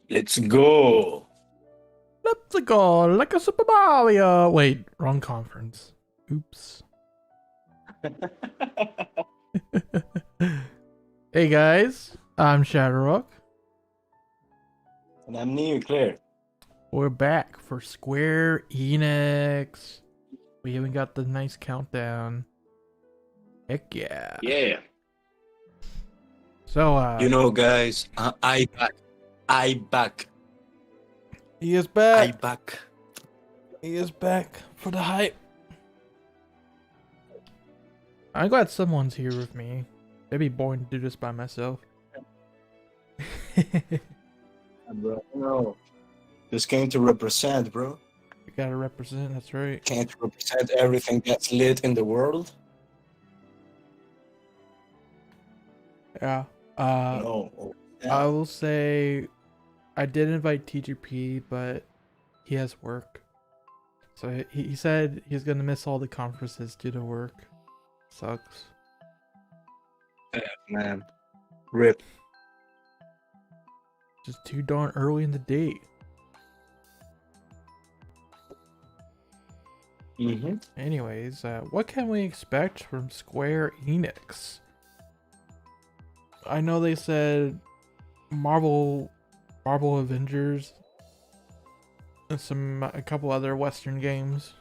Let's go. Let's go like a Super Mario. Wait, wrong conference. Oops. Hey guys, I'm ShadowRock. And I'm new, Claire. We're back for Square Enix. We even got the nice countdown. Heck yeah. Yeah. So, You know, guys, I back. I back. he is I back. back. He is back for the hype. I'm glad someone's here with me. It'd be boring to do this by myself. Bro, no. Just came to represent, bro. You gotta represent, that's right. Can't represent everything that's lit in the world. Yeah. No. I will say I did invite TGP, but he has work. So he said he's gonna miss all the conferences due to work. Sucks. Man. Rip. Just too darn early in the day. Anyways, what can we expect from Square Enix? I know they said Marvel Avengers and a couple other Western games.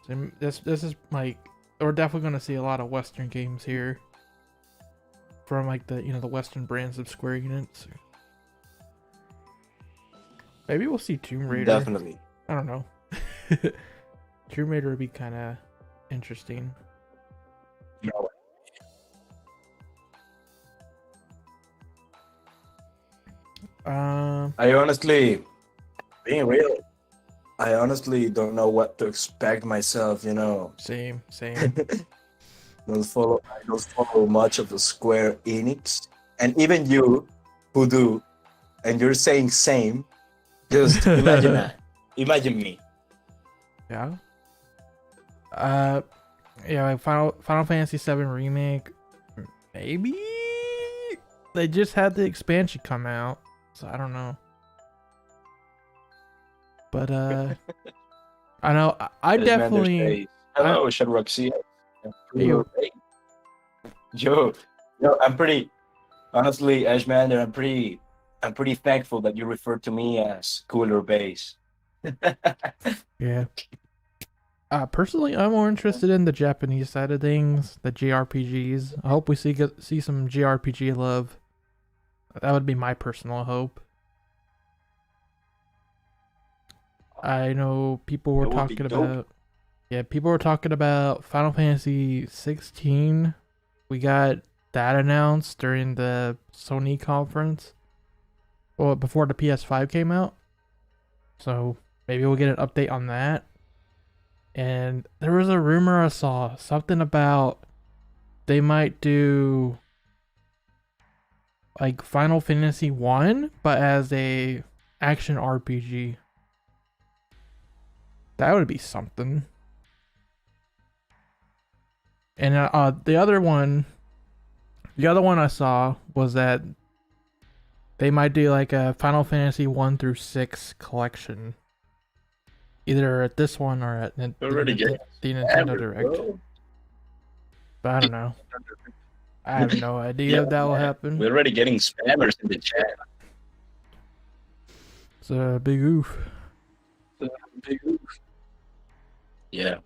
So this is like, we're definitely gonna see a lot of Western games here from like the Western brands of Square Enix. Maybe we'll see Tomb Raider. Definitely. I don't know. Tomb Raider would be kind of interesting. No. I honestly, being real, I honestly don't know what to expect myself, Same. I don't follow much of the Square Enix. And even you who do, and you're saying same, just imagine that. Imagine me. Yeah. Like Final Fantasy VII Remake. Maybe they just had the expansion come out, so I don't know. But I know I definitely. Hello, ShadowRockZX. Yo. Yo, I'm pretty honestly, Ashman. I'm pretty thankful that you refer to me as Cooler Base. Yeah. Personally, I'm more interested in the Japanese side of things, the JRPGs. I hope we see some JRPG love. That would be my personal hope. I know people were talking about. Yeah, people were talking about Final Fantasy 16. We got that announced during the Sony conference. Well, before the PS5 came out. So maybe we'll get an update on that. And there was a rumor I saw, something about they might do like Final Fantasy 1, but as a action RPG. That would be something. And the other one I saw was that they might do like a Final Fantasy 1 through 6 collection. Either at this one or at the Nintendo Direct. But I don't know. I have no idea if that will happen. We're already getting spammers in the chat. It's a big oof. Yeah.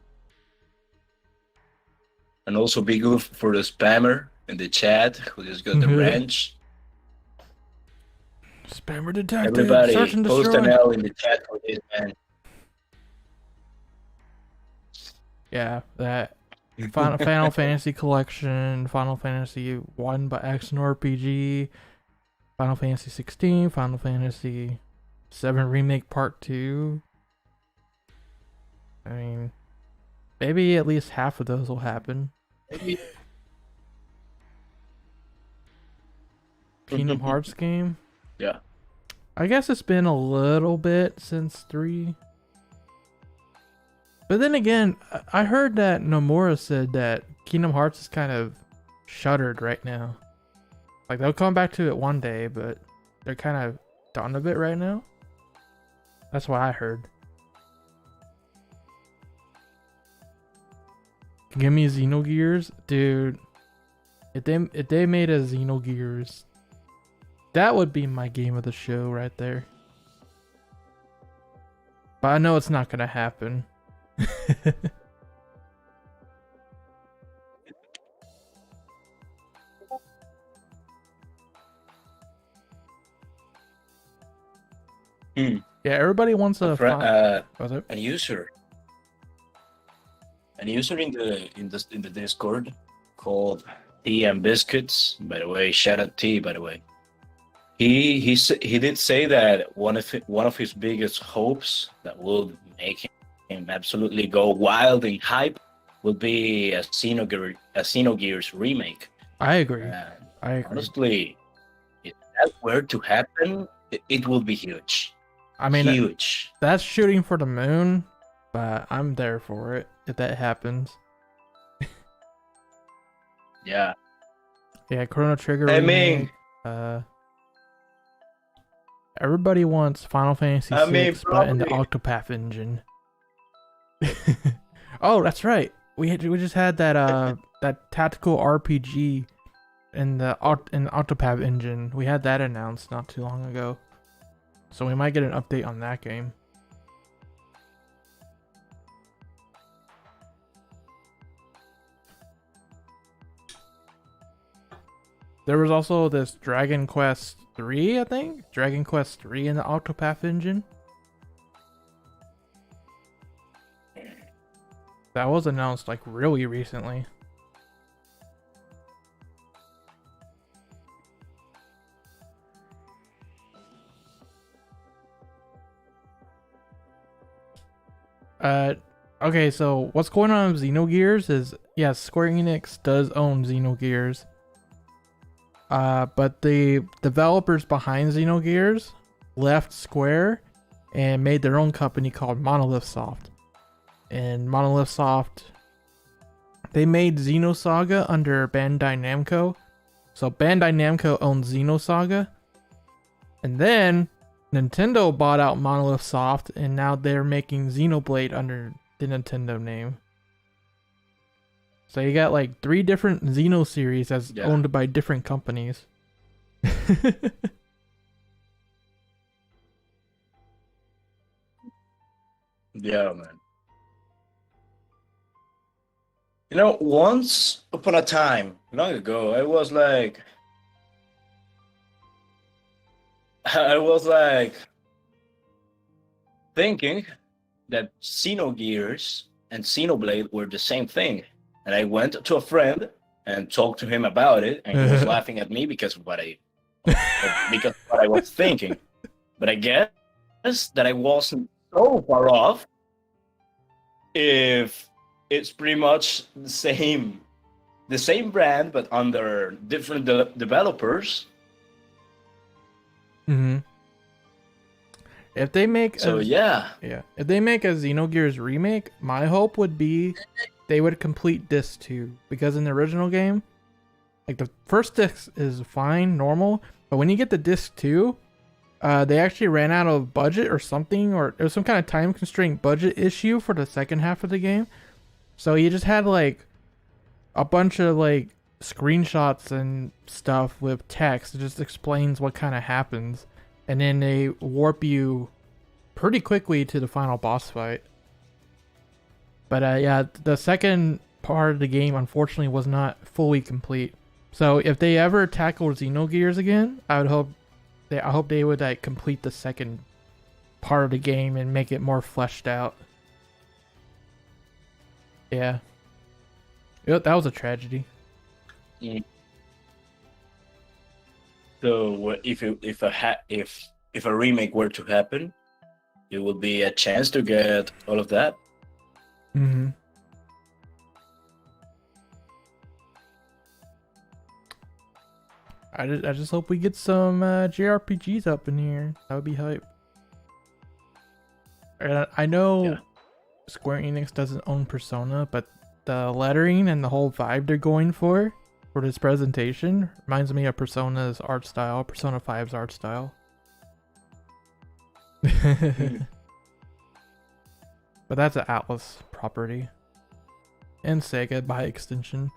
And also big oof for the spammer in the chat who just got the wrench. Spammer detected. Everybody, post an L in the chat for this, man. Yeah, that Final Fantasy Collection, Final Fantasy 1 by Action RPG, Final Fantasy 16, Final Fantasy 7 Remake Part 2. I mean, maybe at least half of those will happen. Kingdom Hearts game? Yeah. I guess it's been a little bit since 3. But then again, I heard that Nomura said that Kingdom Hearts is kind of shuttered right now. Like, they'll come back to it one day, but they're kind of done of it right now. That's what I heard. Give me Xenogears, dude. If they made a Xenogears, that would be my game of the show right there. But I know it's not gonna happen. Yeah, everybody wants a user. An user in the Discord called Tea and Biscuits. By the way, shout out Tea. By the way, he did say that one of his biggest hopes that will make him absolutely go wild and hype will be a Xenogears remake. I agree. I agree. Honestly, if that were to happen, it will be huge. I mean, huge. That's shooting for the moon, but I'm there for it if that happens. Yeah. Yeah, Chrono Trigger. I remake, everybody wants Final Fantasy VI, but in the Octopath engine. Oh, that's right. We just had that that tactical RPG in the Octopath engine. We had that announced not too long ago. So we might get an update on that game. There was also this Dragon Quest 3, I think? Dragon Quest 3 in the Octopath engine. That was announced like really recently. Okay, so what's going on with Xenogears is, yes, Square Enix does own Xenogears. But the developers behind Xenogears left Square and made their own company called Monolith Soft. And Monolith Soft, they made Xenosaga under Bandai Namco. So Bandai Namco owns Xenosaga. And then Nintendo bought out Monolith Soft, and now they're making Xenoblade under the Nintendo name. So you got like 3 different Xeno series that's owned by different companies. Yeah, man. You know, once upon a time, long ago, I was like thinking that Xenogears and Xenoblade were the same thing. And I went to a friend and talked to him about it, and he was laughing at me because of what I was thinking. But I guess that I wasn't so far off if it's pretty much the same brand but under different developers. Mm-hmm. If they make if they make a Xenogears remake, my hope would be they would complete disc 2, because in the original game, like the first disc is fine, normal, but when you get the disc 2, they actually ran out of budget or something, or there was some kind of time constraint budget issue for the second half of the game. So you just had like a bunch of like screenshots and stuff with text that just explains what kind of happens, and then they warp you pretty quickly to the final boss fight. But yeah, the second part of the game unfortunately was not fully complete. So if they ever tackle Xenogears again, I hope they would like complete the second part of the game and make it more fleshed out. Yeah. That was a tragedy. Mm. So if a remake were to happen, it would be a chance to get all of that. Mm-hmm. I just hope we get some JRPGs up in here. That would be hype. I know Square Enix doesn't own Persona, but the lettering and the whole vibe they're going for this presentation reminds me of Persona's art style, Persona 5's art style. But that's an Atlas property. And Sega by extension.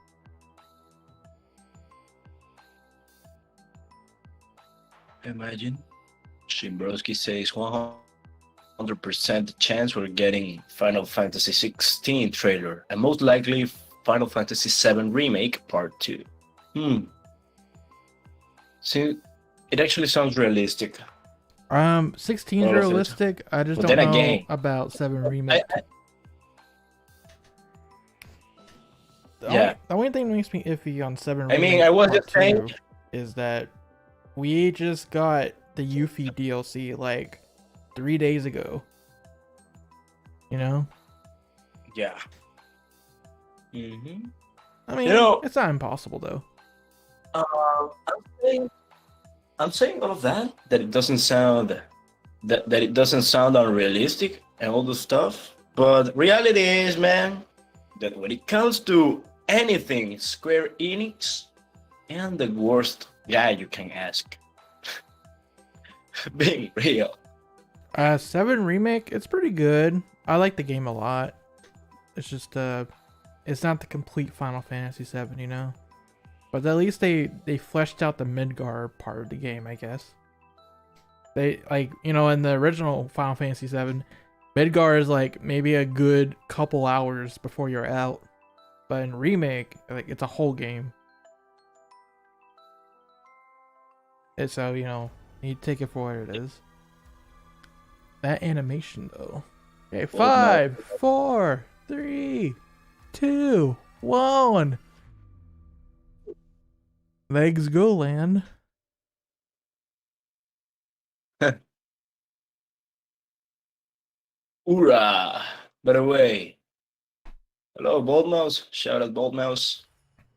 Imagine. Shimbroski says 100% chance we're getting Final Fantasy 16 trailer and most likely Final Fantasy 7 Remake Part 2. See, it actually sounds realistic. 16 realistic. I just don't know about 7 Remake. The only thing that makes me iffy on 7 Remake, I mean, I was just saying is that we just got the Yuffie DLC like 3 days ago. You know? Yeah. I mean, it's not impossible though. I'm saying all of that it doesn't sound that it doesn't sound unrealistic and all the stuff. But reality is, man, that when it comes to anything Square Enix, and the worst guy you can ask. Being real. 7 Remake, it's pretty good. I like the game a lot. It's just it's not the complete Final Fantasy 7, you know. But at least they fleshed out the Midgar part of the game, I guess. They in the original Final Fantasy 7, Midgar is like maybe a good couple hours before you're out. But in Remake, like it's a whole game. And so, you take it for what it is. That animation though. Okay, 5, 4, 3, 2, 1. Legs go, land. Hoorah! By the way, hello, Bold Mouse. Shout out, Bold Mouse.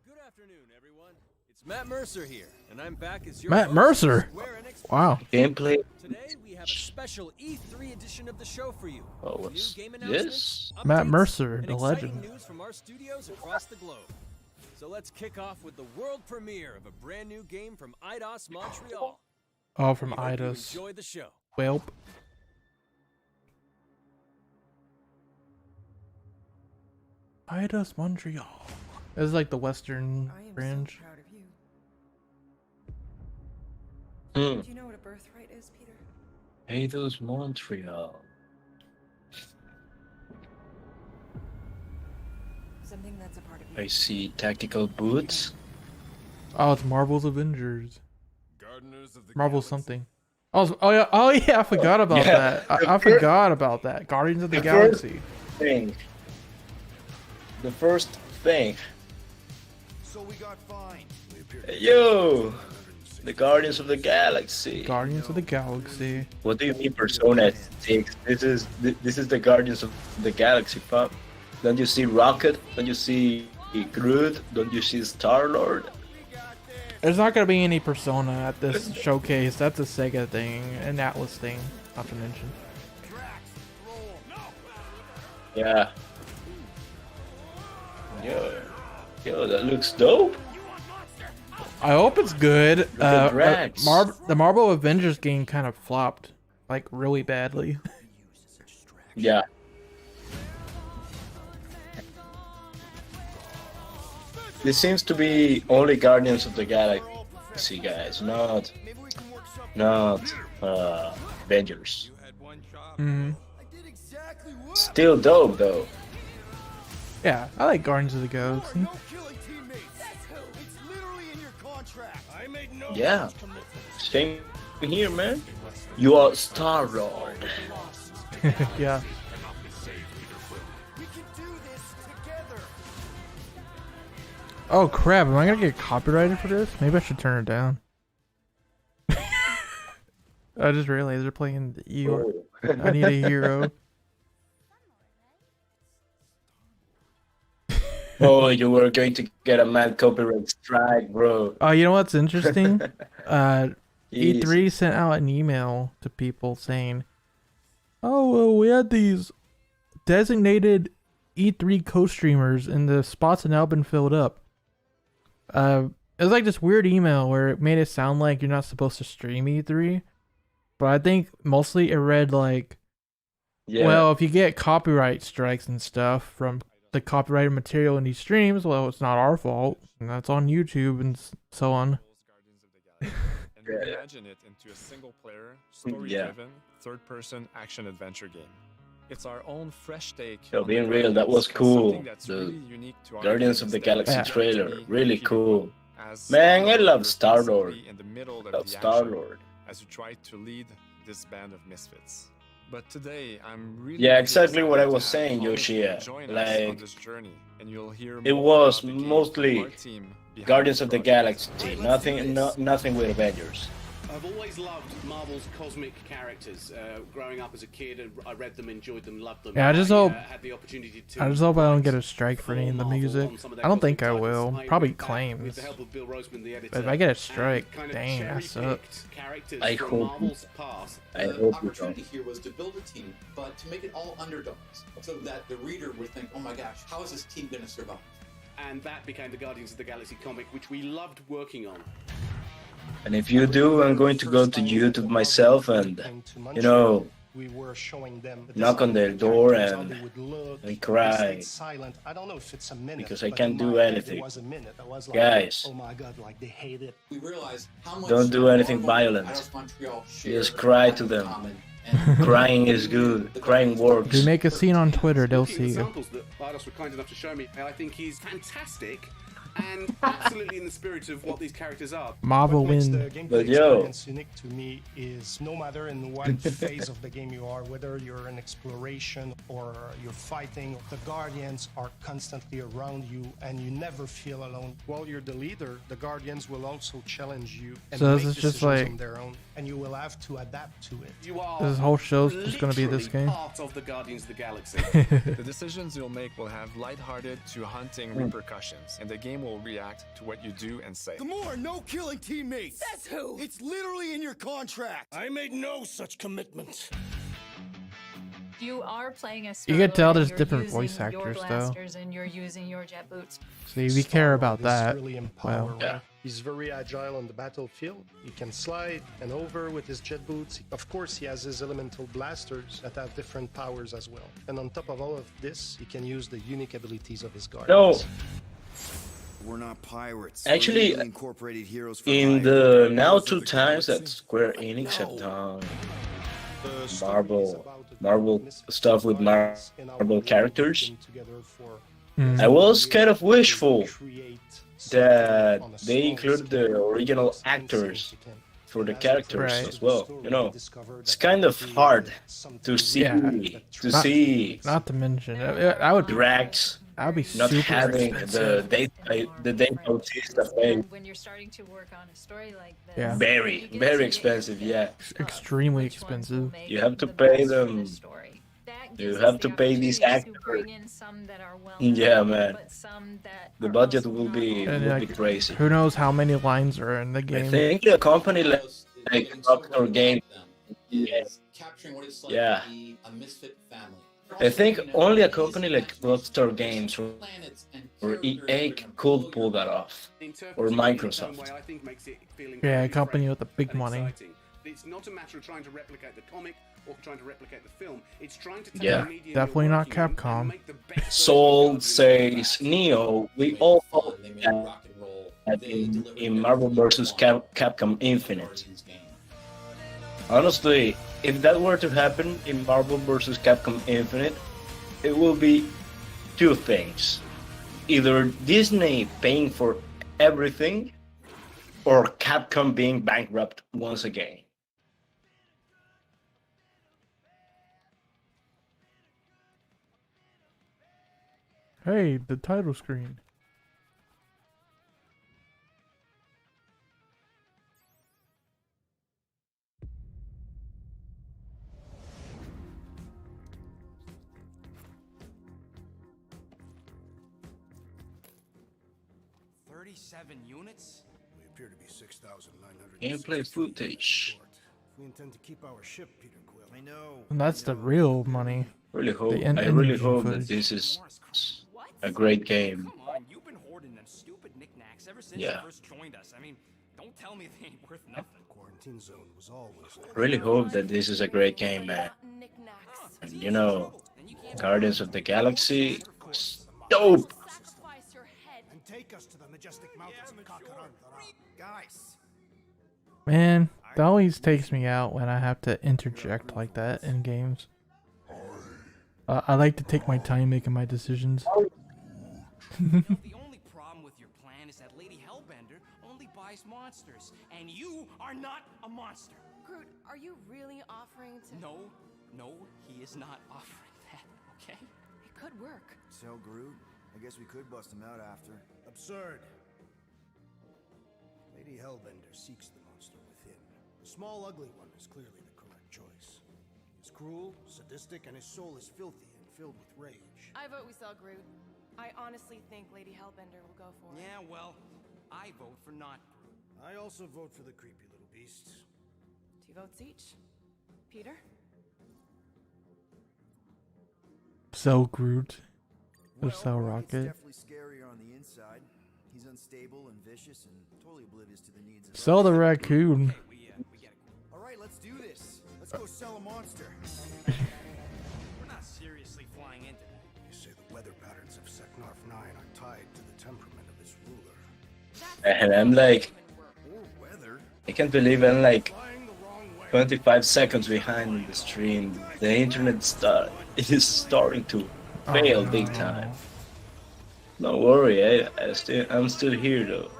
Good afternoon, everyone. It's Matt Mercer here, and I'm back as your Matt Mercer. Wow. Gameplay. Today we have a special E3 edition of the show for you. Oh, what's New game this? Matt Mercer, the and legend. exciting news from our studios across the globe. So let's kick off with the world premiere of a brand new game from Eidos Montreal. Oh, from We hope you Eidos. enjoy the show. Welp. Eidos Montreal. This is like the Western fringe. So proud of you. Hmm. Do you know what a birthright is, Peter? Eidos Montreal. Something that's a part of you. I see tactical boots. Oh, it's Marvel's Avengers. Marvel something. Oh yeah, I forgot about that. I forgot about that. Guardians of the Galaxy. The first thing. So we got fined. Yo, the Guardians of the Galaxy. Guardians of the Galaxy. What do you mean Persona 6? This is the Guardians of the Galaxy, fam. Don't you see Rocket? Don't you see Groot? Don't you see Star-Lord? There's not gonna be any Persona at this showcase. That's a Sega thing, an Atlas thing, not to mention. Yeah. Yo, that looks dope. I hope it's good. Look at Drax. The Marvel Avengers game kind of flopped, like really badly. Yeah. This seems to be only Guardians of the Galaxy, guys, not Avengers. Mm-hmm. Still dope though. Yeah, I like Guardians of the Galaxy. Yeah. Same here, man. You are Star-Lord. Yeah. Oh crap, am I gonna get copyrighted for this? Maybe I should turn it down. I just realized they're playing the Eeyore. I need a hero. Oh, you were going to get a mad copyright strike, bro. Oh, you know what's interesting? E3 sent out an email to people saying, "Oh, well, we had these designated E3 co-streamers, and the spots have now been filled up." It was like this weird email where it made it sound like you're not supposed to stream E3, but I think mostly it read like, Yeah. well, if you get copyright strikes and stuff from the copyrighted material in these streams, well, it's not our fault, and that's on YouTube and so on. And Yeah. reimagine it into a single-player, story-driven, third-person action-adventure game. It's our own fresh take. Yo, on being the real, that Guardians, was 'cause cool. something that's The really unique to our Guardians game of is the that Galaxy it's trailer, directly really repeatable. cool. As Man, I Star-Lord, love you're Star-Lord. constantly in the middle of Love the Star action Lord. as you try to lead this band of misfits. But today, I'm really Yeah, exactly excited what I to was have saying, all of you Yoshia. join us on Like, this journey, and you'll hear it more was about the game mostly from our team behind Guardians of the project. Galaxy, nothing with Avengers. I've always loved Marvel's cosmic characters. Growing up as a kid, I read them, enjoyed them, loved them. Yeah, I just hope had the opportunity to I don't write get a strike for any of the Marvel music. on some of their I don't think I cosmic will. titles. Probably went back claims. with the help of Bill Roseman, the editor, But if I get a and strike, kind of dang, that cherry-picked sucks. characters I from hope- Marvel's past. I The hope you opportunity don't. here was to build a team, but to make it all underdogs, so that the reader would think, "Oh my gosh, how is this team going to survive?" And that became the Guardians of the Galaxy comic, which we loved working on. And if you do, I'm going to go to YouTube myself and, you know, we were showing them knock on their door and cry. Silent. I don't know if it's a minute, Because I but can't in do my head, anything. It was a minute. I was like, Guys. oh my god, like they hate it. We realized how much Don't do anything Marvel and violent. Eidos Montreal Just share cry in to them. common, and Crying is good. Crying If works. you make a scene on Twitter, they'll Looking at see you. examples that Eidos were kind enough to show me, I think he's fantastic and absolutely in the spirit of what these characters are. Marvel What makes win. the gameplay But yo. experience unique to me is no matter in what phase of the game you are, whether you're in exploration or you're fighting, the Guardians are constantly around you and you never feel alone. While you're the leader, the Guardians will also challenge you and So make this is just decisions like- on their own, and you will have to adapt to it. You are This whole show's just gonna be this literally game. part of the Guardians of the Galaxy. The decisions you'll make will have lighthearted to hunting repercussions, and the game will react to what you do and say. The more no-killing teammates. Says who? It's literally in your contract. I made no such commitment. You are playing a You can tell Star-Lord, there's you're different using voice your actors, though. blasters and you're using your jet boots. See, if you care about Star-Lord that, is really well, empowering. Yeah. He's very agile on the battlefield. He can slide and over with his jet boots. Of course, he has his elemental blasters that have different powers as well. And on top of all of this, he can use the unique abilities of his No, guardians. We're not pirates. Actually, We're incorporated heroes for in hire. the now Heroes of two the times that galaxy. Square Enix have done The story is Marvel- about the Marvel misfits stuff with guardians in our Marvel world characters. working together for Mm. I was kind of wishful create that something on a they small include scale the original that's actors insignificant. for the And as we characters Right. progress as through the well. story, You know, we discover it's that kind of they hard had something to see Yeah. that to Not- see not to mention, I would Drax that would be not super having expensive. the Dave Bautista thing. When you're starting to work on a story like this, Yeah. Very, you get very to expensive, yeah. Extremely which ones will expensive. make You have to the pay most for them. the story. That You gives have us to the pay these opportunity to actors. bring in some that are well Yeah, known, man. but some that The are budget also will not be well And, will known. be like, crazy. Who knows how many lines are in the I game? think a company like Rockstar Games, is capturing what it's like Yeah. to be a misfit family. I think only a company like Rockstar Games or EA could pull that off. Or Microsoft. Yeah, a company with the big money. It's not a matter of trying to replicate the comic or trying to replicate the film. It's trying to take Yeah. the medium Definitely you're not working on Capcom. and make the best Soul version of says the Neo. We They all made know fun, they made that rock and roll. that They in, delivered in Marvel everything vs. you want Capcom from Infinite. Guardians game. Honestly, if that were to happen in Marvel vs. Capcom Infinite, it will be two things. Either Disney paying for everything, or Capcom being bankrupt once again. Hey, the title screen. Units? We appear to be 6,900. Gameplay footage. We intend to keep our ship, Peter Quill. I know. And that's the real money. Really hope. The I really engine hope that footage. this is a great game. Come on, you've been hoarding them stupid knickknacks ever since Yeah. you first joined us. I mean, Don't tell me they ain't worth nothing. Quarantine zone was always. Really hope that this is a great game, man. And you know, Guardians of the Galaxy, was dope. And take us to the majestic mountains of Kakarantara. Guys. Man, that always takes me out when I have to interject like that in games. I like to take my time making my decisions. The only problem with your plan is that Lady Hellbender only buys monsters, and you are not a monster. Groot, are you really offering to? No, he is not offering that, okay? It could work. So, Groot, I guess we could bust him out after. Absurd. Lady Hellbender seeks the monster within. The small, ugly one is clearly the correct choice. He's cruel, sadistic, and his soul is filthy and filled with rage. I vote we sell Groot. I honestly think Lady Hellbender will go for it. Yeah, well, I vote for not Groot. I also vote for the creepy little beast. 2 votes each. Peter? Sell Groot. Or Well, sell Rocket's Rocket. definitely scarier on the inside. He's unstable and vicious and totally oblivious to the needs of Sell the others. raccoon. We get it. All right, let's do this. Let's go sell a monster. We're not seriously flying into that. They say the weather patterns of Seknarf 9 are tied to the temperament of its ruler. And I'm like, Or weather. I can't believe I'm like Flying the wrong way. 25 seconds behind in the stream. The internet it is starting to fail big time. Don't worry, I'm still here though.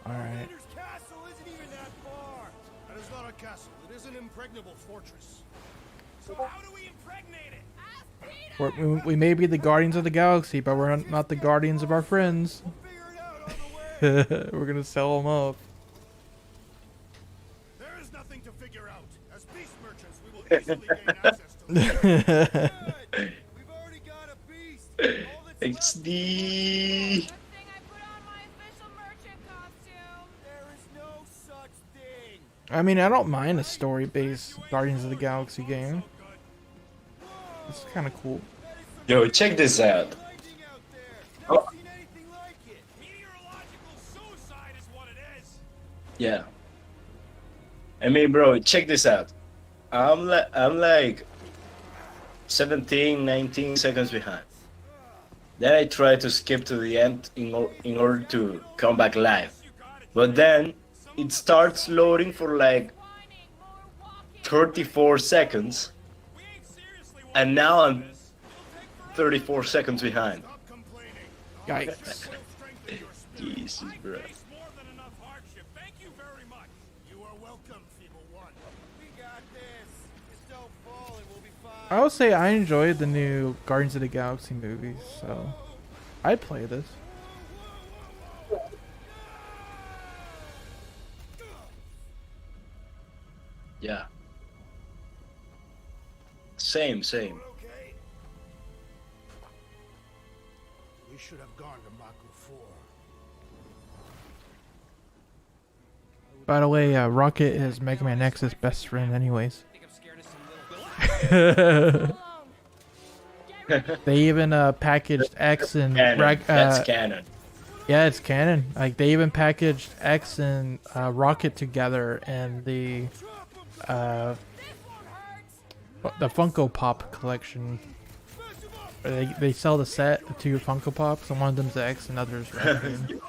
Alright. Castle isn't even that far. That is not a castle. It is an impregnable fortress. So how do we impregnate it? We may be the Guardians of the Galaxy, but we're not the Guardians of our friends. Figure it out on the way. We're gonna sell them up. There is nothing to figure out. As beast merchants, we will easily gain access to the Good. We've already got a beast. All that's left XD. there is no such thing. I mean, I don't mind a story-based Guardians of the Galaxy game. It's kind of cool. Yo, check this out. Lightning out there. Oh. Never seen anything like it. Meteorological suicide is what it is. Yeah. I mean, bro, check this out. I'm like 17, 19 seconds behind. Then I try to skip to the end in order to come back live. But then it starts loading for like 34 seconds. And now I'm 34 seconds behind. Stop complaining. Yikes. Jesus, bro. Face more than enough hardship. Thank you very much. You are welcome, Feeble One. We got this. Just don't fall and we'll be fine. I would say I enjoyed the new Guardians of the Galaxy movies, so I'd play this. Yeah. Same. Okay. We should have gone to Maku 4. By the way, Rocket is Mega Man X's best friend anyways. I think I'm scared of some little. They even packaged X and Canon. That's canon. yeah, it's canon. Like they even packaged X and Rocket together in the Funko Pop collection. They sell the set, the 2 Funko Pops, and one of them's X and others Raccoon.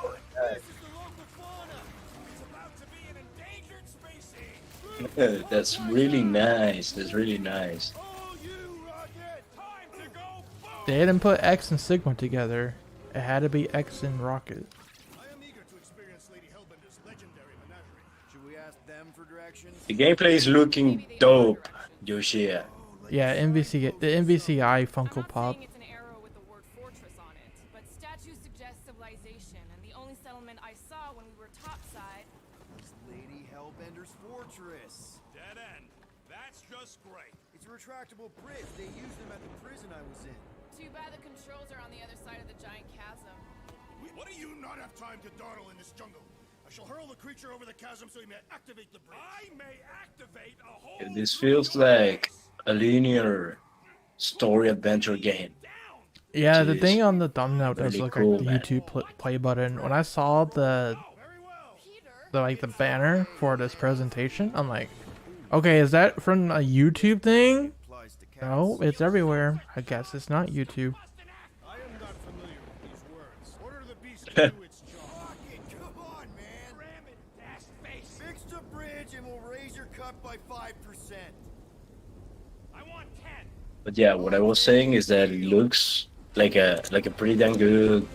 That's really nice. That's really nice. They didn't put X and Sigma together. It had to be X and Rocket. I am eager to experience Lady Hellbender's legendary menagerie. Should we ask them for directions? The gameplay is looking dope, Yoshia. Yeah, the MVCI Funko Pop. It's an arrow with the word fortress on it, but statues suggest civilization, and the only settlement I saw when we were topside. It's Lady Hellbender's fortress. Dead end. That's just great. It's a retractable bridge. They used them at the prison I was in. Too bad the controls are on the other side of the giant chasm. What do you not have time to dawdle in this jungle? I shall hurl the creature over the chasm so he may activate the bridge. I may activate a whole. This feels like a linear story adventure game. Yeah, the Jeez. thing on the thumbnail does Really look cool, like the man. YouTube play button. When I saw the Very well. Peter, the banner for this presentation. I'm like, okay, is that from a YouTube thing? No, it's everywhere. I guess it's not YouTube. I am not familiar with these words. Order the beast to do its job. Come on, man. Ram it, dash face. Fix the bridge and we'll raise your cut by 5%. I want 10. But yeah, what I was saying is that it looks like a pretty damn good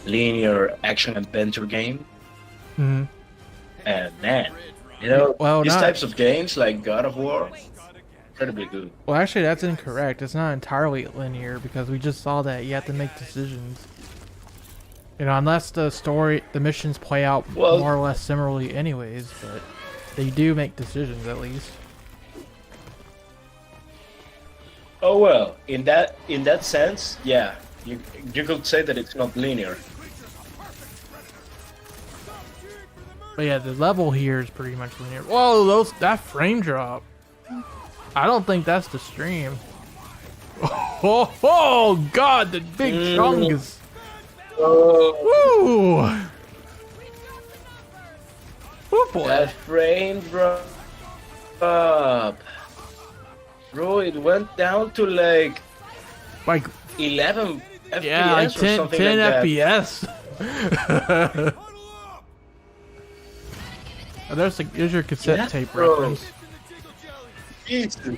linear action adventure game. Mm-hmm. And man, you know, Well, these not- types of games like God of War, incredibly good. Well, actually, that's incorrect. It's not entirely linear because we just saw that you have to make decisions. You know, unless the missions play out Well- more or less similarly anyways, but they do make decisions at least. Oh well, in that sense, yeah, you could say that it's not linear. But yeah, the level here is pretty much linear. Whoa, that frame drop. I don't think that's the stream. Oh God, the big chunks. Woo! Woo boy. That frame drop, bro, it went down to like 11 FPS Yeah, like or 10 something like that. FPS. Oh, there's your cassette Yeah, tape bro. reference. Jesus.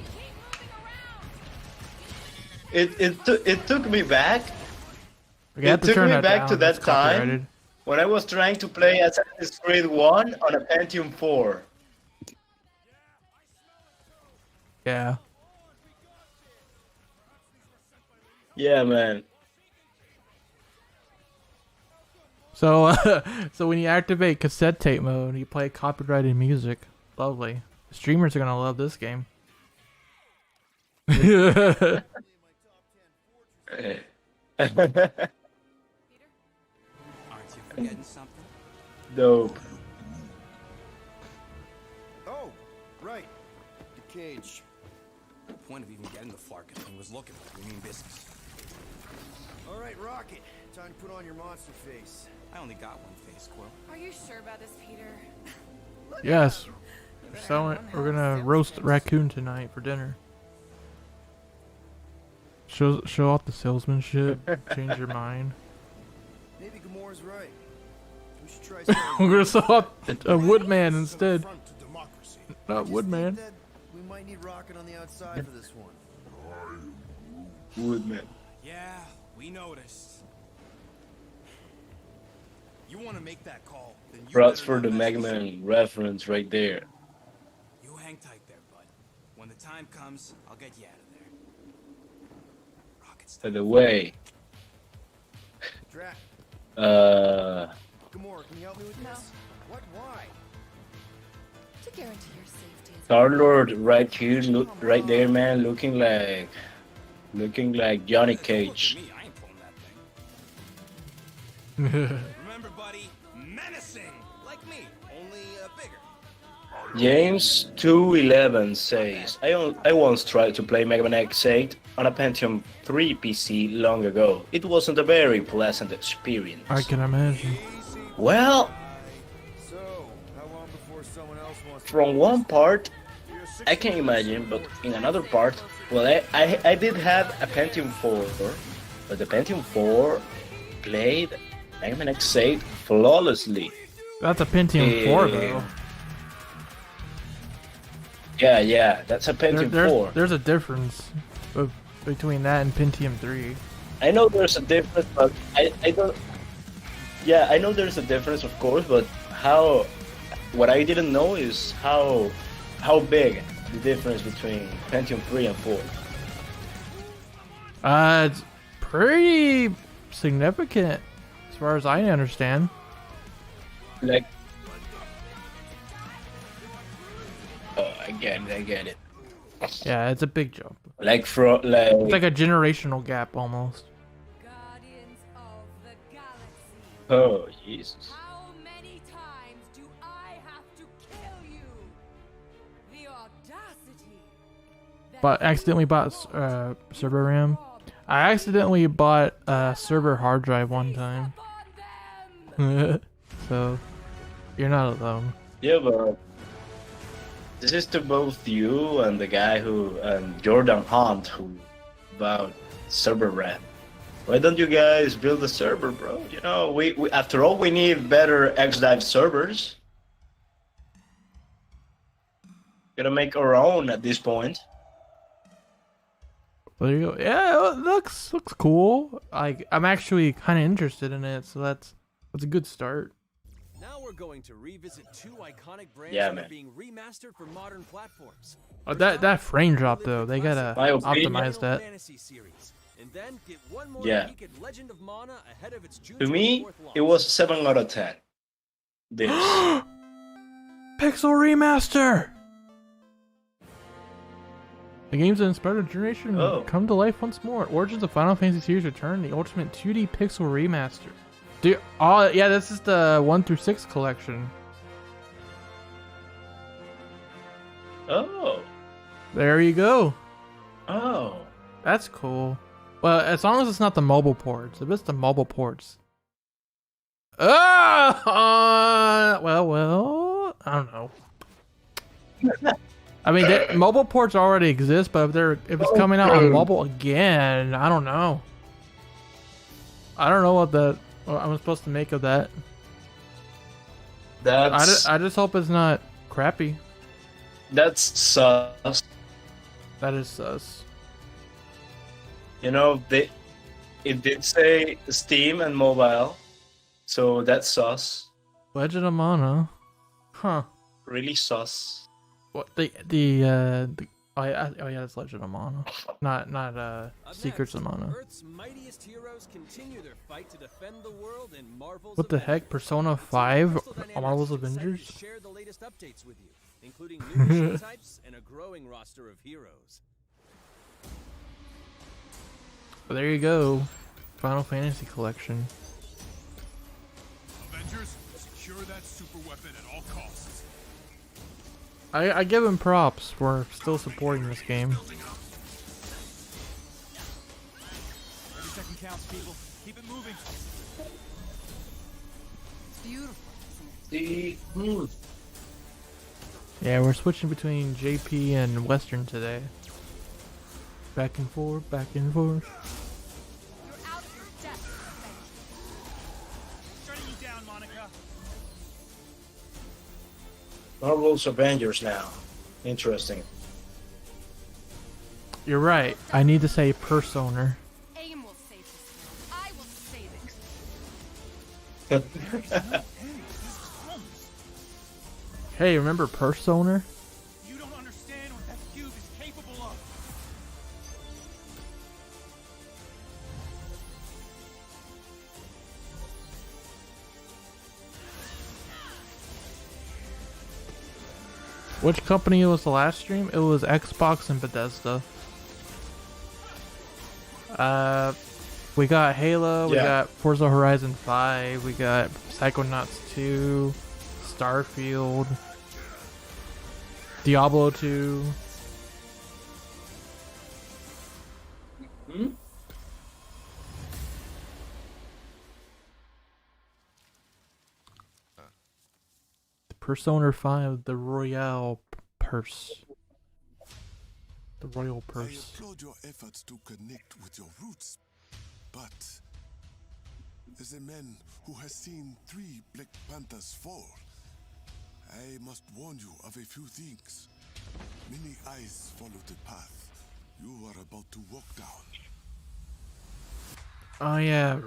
It took me back. We have It to took turn me that back down. to that That's time copyrighted. when I was trying to play Assassin's Creed 1 on a Pentium 4. Yeah. Yeah, man. So, so when you activate cassette tape mode, you play copyrighted music. Lovely. The streamers are gonna love this game. Aren't you forgetting something? Dope. Oh, right. The cage. The point of even getting the Flarkin thing was looking like we mean business. All right, Rocket. Time to put on your monster face. I only got one face, Quill. Are you sure about this, Peter? Yes. We're gonna roast raccoon tonight for dinner. Show off the salesmanship. Change your mind. Maybe Gamora's right. We should try We're gonna sell off a woodman instead. Not woodman. We might need Rocket on the outside for this one. Woodman. Yeah, we noticed. You want to make that call? Then you Props better for the not mess Mega with Man reference right there. You hang tight there, bud. When the time comes, I'll get you out of there. By the way, Drac, uh, Gamora, can you help me with this? What? Why? To guarantee your safety. Star-Lord right here, right there, man, looking like Johnny Cage. I ain't pulling that thing. Remember, buddy, menacing, like me, only bigger. James 211 says, I once tried to play Mega Man X8 on a Pentium 3 PC long ago. It wasn't a very pleasant experience. I can imagine. Well, So, how long before someone else wants to... from one part, I can imagine, but in another part, well, I did have a Pentium 4, but the Pentium 4 played Mega Man X8 flawlessly. That's a Pentium 4 though. Yeah, that's a Pentium 4. There's a difference between that and Pentium 3. I know there's a difference, but I don't... Yeah, I know there's a difference, of course, but what I didn't know is how big the difference between Pentium 3 and 4. It's pretty significant as far as I understand. Like... Oh, I get it. Yeah, it's a big jump. Like It's like a generational gap almost. Guardians of the Galaxy. Oh, Jesus. How many times do I have to kill you? The audacity. But accidentally bought server RAM. I accidentally bought a server hard drive one time. So you're not alone. Yeah, but this is to both you and the guy who Jordan Hunt who about server rep. Why don't you guys build a server, bro? You know, we after all we need better XDive servers. Gotta make our own at this point. There you go. Yeah, it looks cool. I'm actually kind of interested in it, so that's a good start. Now we're going to revisit 2 iconic brands Yeah, that man. are being remastered for modern platforms. Oh, that frame drop though, they gotta My opinion- optimize that. Fantasy series. And then get one more Yeah. peek at Legend of Mana ahead of its June To me, 24th launch. it was 7 out of 10. This. Pixel remaster. The games that inspired a generation come to life once more. Origins of Final Fantasy series return. The ultimate 2D pixel remaster. Dude, oh yeah, this is the 1 through 6 collection. Oh. There you go. Oh. That's cool. But as long as it's not the mobile ports. If it's the mobile ports. Well, I don't know. I mean, mobile ports already exist, but if it's coming out on mobile again, I don't know. I don't know what I'm supposed to make of that. I just hope it's not crappy. That's sus. That is sus. You know, it did say Steam and mobile, so that's sus. Legend of Mana, huh? Really sus. What oh yeah, it's Legend of Mana, not Secrets of Mana. Earth's mightiest heroes continue their fight to defend the world in Marvel's What the heck? Persona 5, Marvel's Avengers. Share the latest updates with you, including new mission types and a growing roster of heroes. Well, there you go, Final Fantasy collection. Avengers, secure that super weapon at all costs. I give him props for still supporting this game. Every second counts, people. Keep it moving. It's beautiful. Yeah, we're switching between JP and Western today. Back and forth, back and forth. You're out of your depth. Shutting you down, Monica. Marvel's Avengers now. Interesting. You're right. I need to say Persona. Aim will save this. I will save it. Hey, remember Persona? You don't understand what that cube is capable of. Which company was the last stream? It was Xbox and Bethesda. We got Halo, we got Forza Horizon 5, we got Psychonauts 2, Starfield, Diablo 2. Persona 5, the Royal Purse. The Royal Purse. I applaud your efforts to connect with your roots, but as a man who has seen 3 Black Panthers fall, I must warn you of a few things. Many eyes follow the path you are about to walk down. Oh yeah,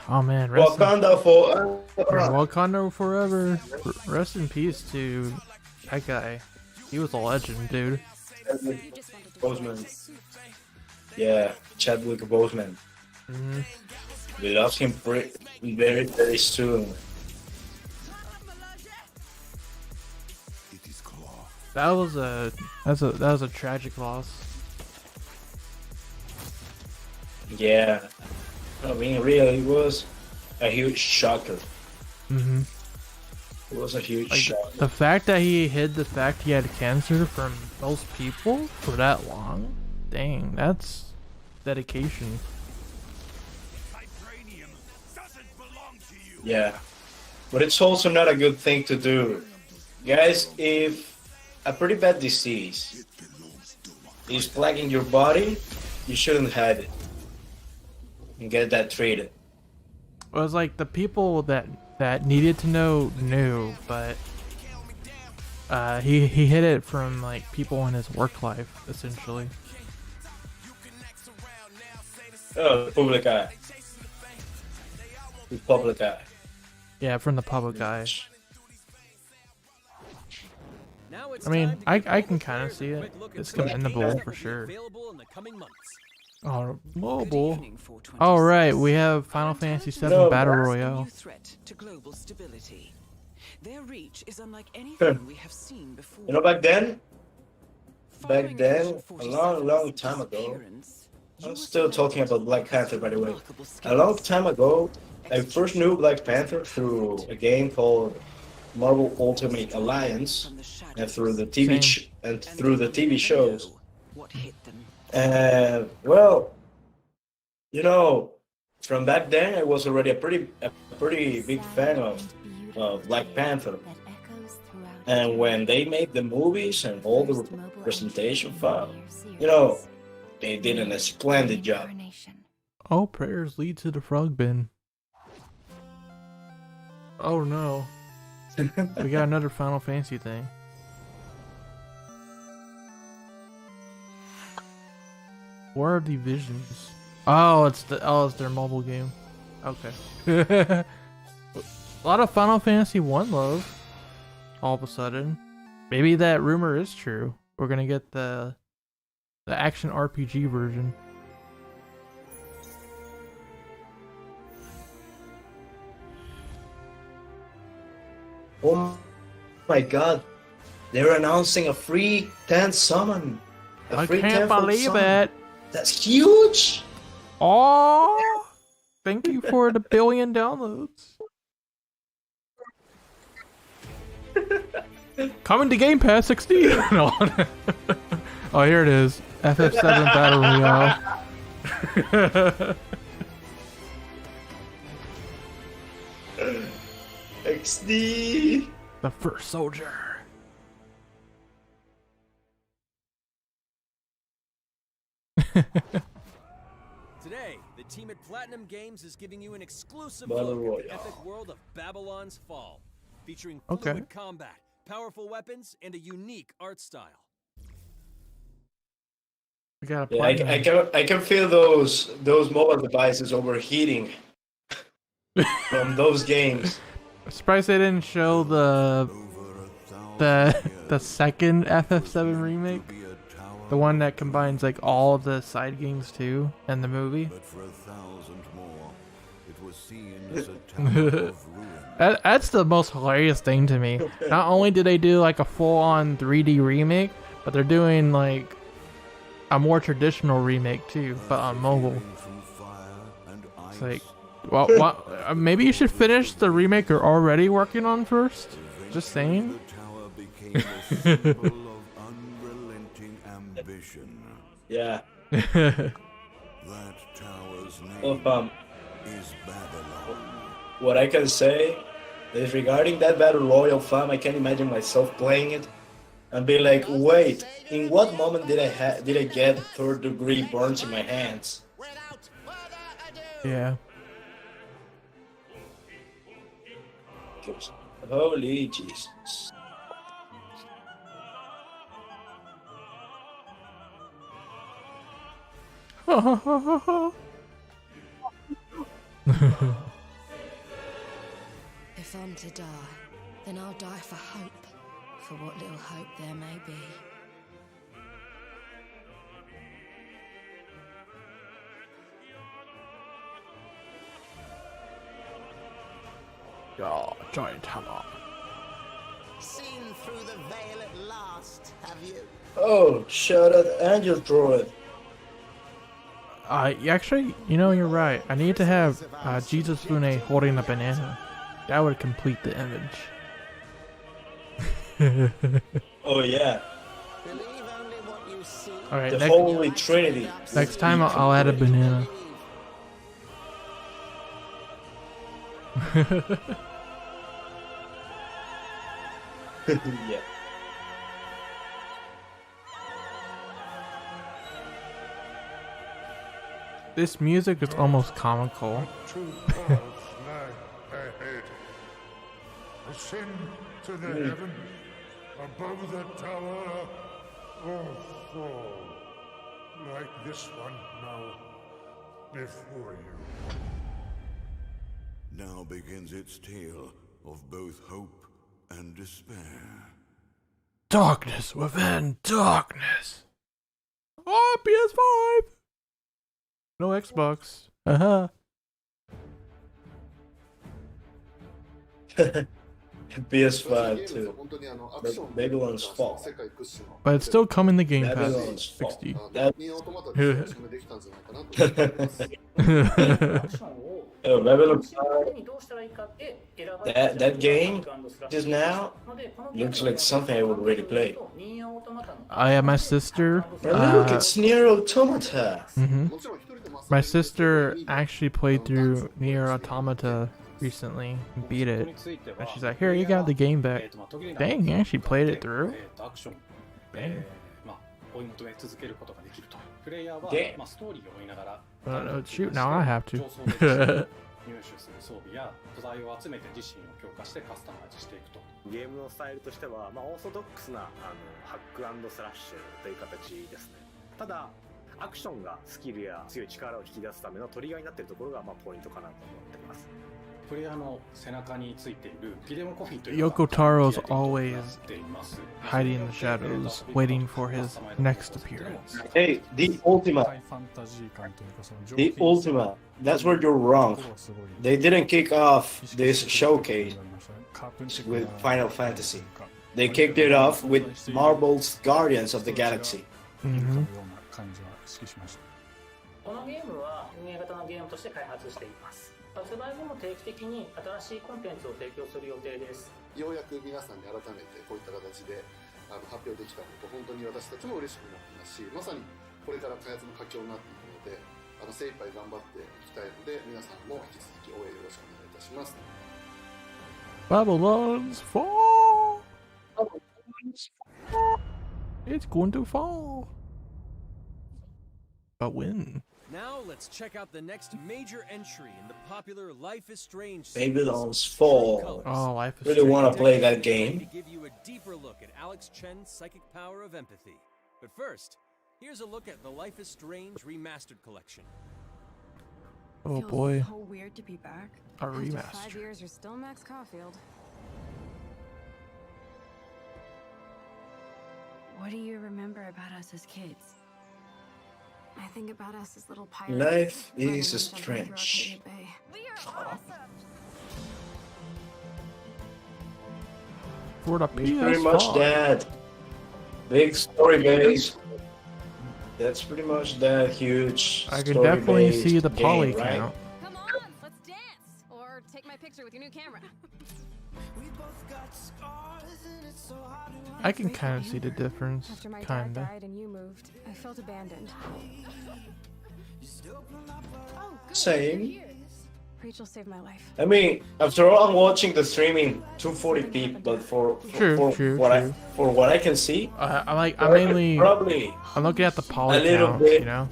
oh man, Wakanda for Wakanda forever. Rest in peace to that guy. He was a legend, dude. Boseman. Yeah, Chadwick Boseman. We lost him very, very soon. That was a tragic loss. Yeah, I mean, really, it was a huge shocker. It was a huge shock. The fact that he hid the fact he had cancer from most people for that long, dang, that's dedication. Yeah, but it's also not a good thing to do. Guys, if a pretty bad disease is plaguing your body, you shouldn't hide it and get that treated. It was like the people that needed to know knew, but he hid it from like people in his work life, essentially. Oh, the public eye. The public eye. Yeah, from the public eye. I mean, I can kind of see it. It's commendable for sure. Oh, mobile. All right, we have Final Fantasy VII Battle Royale. Their reach is unlike anything we have seen before. You know, back then, a long time ago, I'm still talking about Black Panther, by the way. A long time ago, I first knew Black Panther through a game called Marvel Ultimate Alliance, and through the TV shows. Well, you know, from back then, I was already a pretty big fan of Black Panther. And when they made the movies and all the representation file, you know, they did a splendid job. All prayers lead to the frog bin. Oh no. We got another Final Fantasy thing. War of Divisions. Oh, it's their mobile game. Okay. A lot of Final Fantasy 1 love. All of a sudden. Maybe that rumor is true. We're gonna get the action RPG version. Oh my god. They're announcing a free 10th summon. I can't believe it. That's huge. Oh, thank you for the 1 billion downloads. Coming to Game Pass 16. No. Oh, here it is. FF7 Battle Royale. XD. The first soldier. Today, the team at Platinum Games is giving you an exclusive Battle look at the Royale. epic world of Babylon's Fall, featuring Okay. fluid combat, powerful weapons, and a unique art style. We got a Yeah, platinum. I can feel those mobile devices overheating from those games. I'm surprised they didn't show the second FF7 remake, the one that combines like all the side games too, and the movie. That's the most hilarious thing to me. Not only did they do like a full-on 3D remake, but they're doing like a more traditional remake too, but on mobile. It's like, well, maybe you should finish the remake you're already working on first. Just saying. Yeah. Well, what I can say is regarding that Battle Royale fam, I can imagine myself playing it and be like, wait, in what moment did I get third degree burns in my hands? Yeah. Holy Jesus. If I'm to die, then I'll die for hope, for what little hope there may be. Oh, giant hammer. Seen through the veil at last, have you? Oh, shut up, Angel Droid. Actually, you know, you're right. I need to have Jesus Fune holding a banana. That would complete the image. Oh yeah. Alright, The Holy Trinity. next time I'll add a banana. Yeah. This music is almost comical. True cause lie ahead. Ascend to the heaven above the tower, or fall like this one now before you. Now begins its tale of both hope and despair. Darkness within darkness. Oh, PS5. No Xbox. PS5 too. Babylon's Fall. But it's still coming the Game Pass. Babylon's Fall. 60. Babylon's Fall. That game just now looks like something I would really play. I have my sister. Look, it's Nier Automata. My sister actually played through Nier Automata recently and beat it. And she's like, here, you got the game back. Dang, you actually played it through? Dang. Shoot, now I have to. 入手する装備や素材を集めて自身を強化してカスタマイズしていくと。ゲームのスタイルとしては、オーソドックスなハック&スラッシュという形ですね。ただアクションがスキルや強い力を引き出すためのトリガーになっているところがポイントかなと思っています。プレイヤーの背中についているギデモコフィンという Yoko Taro's always hiding in the shadows, waiting for his next appearance. Hey, the Ultima. The Ultima. That's where you're wrong. They didn't kick off this showcase with Final Fantasy. They kicked it off with Marvel's Guardians of the Galaxy. このゲームは運営型のゲームとして開発しています。発売後も定期的に新しいコンテンツを提供する予定です。ようやく皆さんに改めてこういった形で発表できたこと本当に私たちも嬉しくなってますし、まさにこれから開発の佳境になっていくので、精一杯頑張っていきたいので皆さんも引き続き応援よろしくお願いいたします。Babylon's Fall. It's going to fall. But when? Now let's check out the next major entry in the popular Life is Strange series. Babylon's Fall. Oh, Life is Strange. Really want to play that game. To give you a deeper look at Alex Chen's psychic power of empathy. But first, here's a look at the Life is Strange Remastered Collection. Oh boy. So weird to be back. A remaster. After 5 years, you're still Max Caulfield. What do you remember about us as kids? I think about us as little pirates. Life is strange. We are awesome. For the it's pretty much that. Big story base. That's pretty much that huge. I can definitely see the poly game, right? count. Come on, let's dance or take my picture with your new camera. I can kind of see the difference. After my dad Kinda. died and you moved, I felt abandoned. Same. Rachel saved my life. I mean, after all, I'm watching the streaming 240p, but for what I can see, I mainly probably I'm looking at the poly a little counts, bit, you know,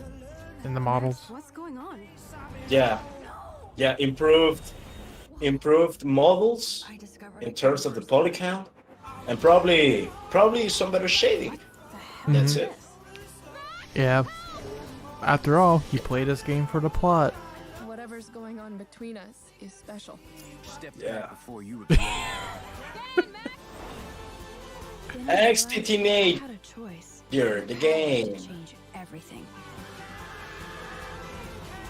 in the models. What's going on? Yeah, improved models in terms of the poly count, and probably some better shading. That's it. Yeah. After all, he played this game for the plot. Whatever's going on between us is special. Step Yeah. back before you XT Had a choice. You're the game. Change everything.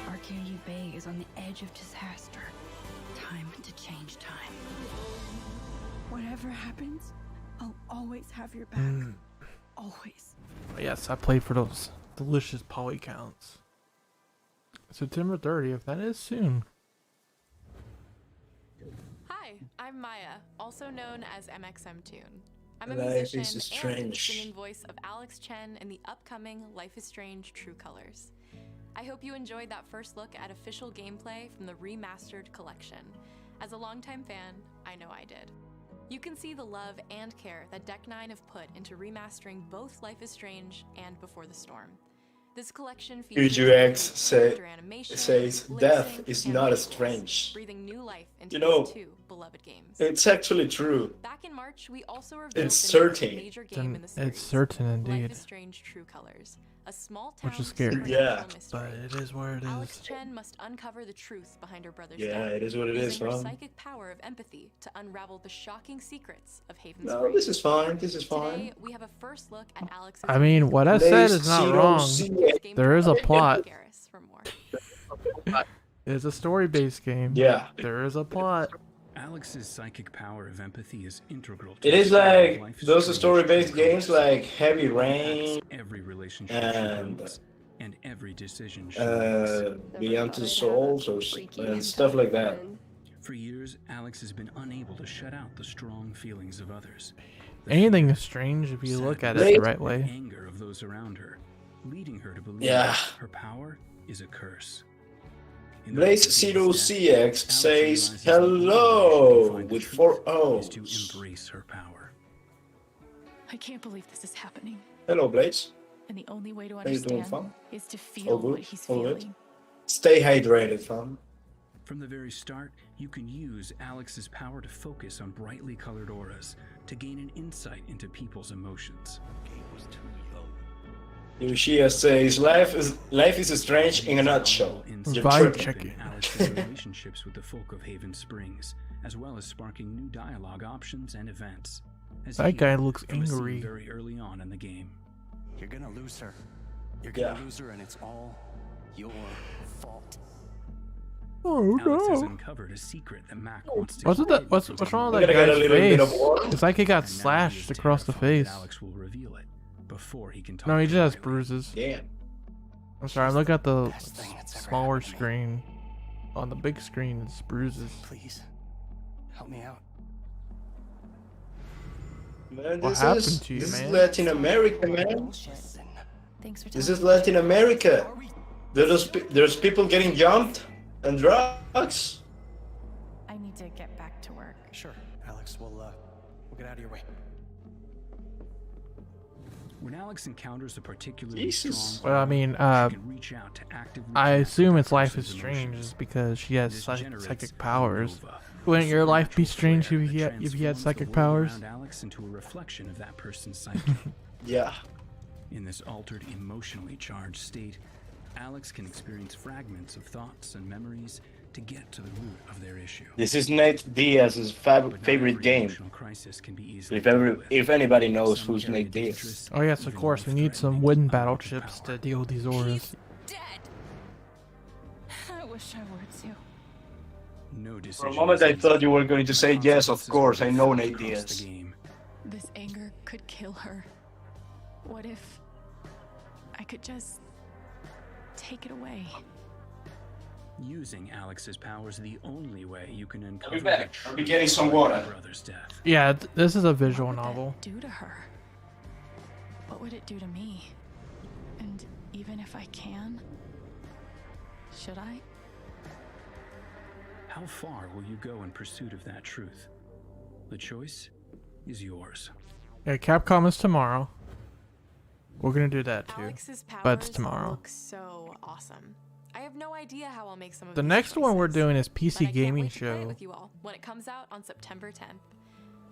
Arcadia Bay is on the edge of disaster. Time to change time. Whatever happens, I'll always have your back. Always. Yes, I played for those delicious poly counts. September 30th, that is soon. Hi, I'm Maya, also known as MXMTune. I'm a Life musician is and the strange. singing voice of Alex Chen in the upcoming Life is Strange True Colors. I hope you enjoyed that first look at official gameplay from the remastered collection. As a longtime fan, I know I did. You can see the love and care that Deck 9 have put into remastering both Life is Strange and Before the Storm. This collection features UGX character animation, says lip death sync, is and not visuals, strange. breathing new life into You know, these two beloved games. it's actually true. Back in March, we also revealed It's the next certain. major game in the series, It's certain indeed. Life is Strange True Colors, a small town Which is scary. supernatural Yeah. mystery. But it is what it Alex is. Chen must uncover the truth behind her brother's Yeah, death, it is what it is, using her man. psychic power of empathy to unravel the shocking secrets of Haven No, Springs. this is fine. This is Today, fine. we have a first look at Alex's I mean, what I said is not Zero wrong. zero. There is a plot. Garrus for more. It's a story-based game. Yeah. There is a plot. Alex's psychic power of empathy is integral to It is the story of like Life is those Strange story-based True games Colors. like Heavy Rain Every relationship and she builds, and every decision she makes. Beyond Two Souls or and stuff like that. For years, Alex has been unable to shut out the strong feelings of others. Anything is strange if you look at it They- the right way. Anger of those around her, leading her to believe Yeah. her power is a curse. In the Blaze wake of Zero Dave's CX death, Alex says realizes the only way she hello can find the with truth 4 is O's. to embrace her power. I can't believe this is happening. Hello, Blaze. And the only way to How you doing, understand fam? is to All feel good? what he's All good? feeling. Stay hydrated, fam. From the very start, you can use Alex's power to focus on brightly colored auras to gain an insight into people's emotions. Yoshia says life is strange in a nutshell. You're Vibe tripping. checking. Alex's relationships with the folk of Haven Springs, as well as sparking new dialogue options and events. As That you guy looks from a scene angry. very early on in the game. You're gonna lose her. You're gonna Yeah. lose her, and it's all your fault. Oh Alex has no. uncovered a secret that Mac wants to What's keep with that? hidden What's from wrong the with that Gonna get a guy's little bit of face? water. It's like he got And now he slashed is across the terrified that face. Alex will reveal it before he can talk No, he to just has Riley. bruises. Damn. I'm sorry, I'm looking at the Best thing that's ever smaller happened to me. screen. On the big screen, it's bruises. Please, help me out. Man, What this happened is to you, this man? is Latin America, man. Thanks for This telling is Latin America. There's people getting jumped and drugs. I need to get back to work. Sure, Alex. We'll get out of your way. When Alex encounters a particularly Jesus. strong Well, I mean, she can reach out to actively I connect assume with it's that Life is person's Strange emotions. is because she has This psychic generates powers. a nova, Wouldn't your life be supernatural strange flare if that you had transforms the psychic world powers? around Alex into a reflection of that person's psyche. Yeah. In this altered, emotionally charged state, Alex can experience fragments of thoughts and memories to get to the root of their issue. This is Nate Diaz's But not favorite every game. emotional crisis can be easily dealt with. If anybody knows Some who's carry Nate Diaz. dangerous, Oh yes, of even course. We need some life-threatening wooden battle amounts of chips power. to deal with these auras. I wish I were too. No For a decision moment, is I easy. thought you were going to say yes. Of Consequences course, I know will Nate across Diaz. the game. This anger could kill her. What if I could just take it away? Using Alex's powers the only way you can I'll uncover be back. the I'll be truth getting some behind water. your brother's death. Yeah, this is a visual What would novel. that do to her? What would it do to me? And even if I can, should I? How far will you go in pursuit of that truth? The choice is yours. Yeah, Capcom is tomorrow. We're gonna do that too. Alex's powers But it's tomorrow. look so awesome. I have no idea how I'll make some of The these next one we're choices, doing is but I PC can't Gaming wait to play it Show. with you all when it comes out on September 10th.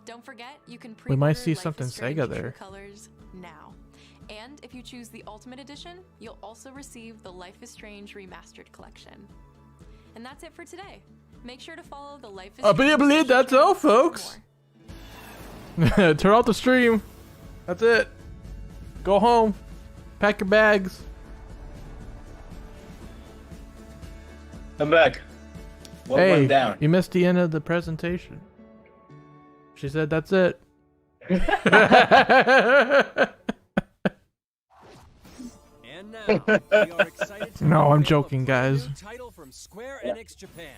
Don't forget, you can We might pre-order see Life is something Strange Sega True there. Colors now. And if you choose the Ultimate Edition, you'll also receive the Life is Strange Remastered Collection. And that's it for today. Make sure to follow the Life is I Strange believe social that's all, channels for folks. more. Turn off the stream. That's it. Go home. Pack your bags. I'm back. What Hey, went down? you missed the end of the presentation. She said that's it. And now, we are excited to No, I'm unveil joking, a brand guys. new title from Square Enix Japan.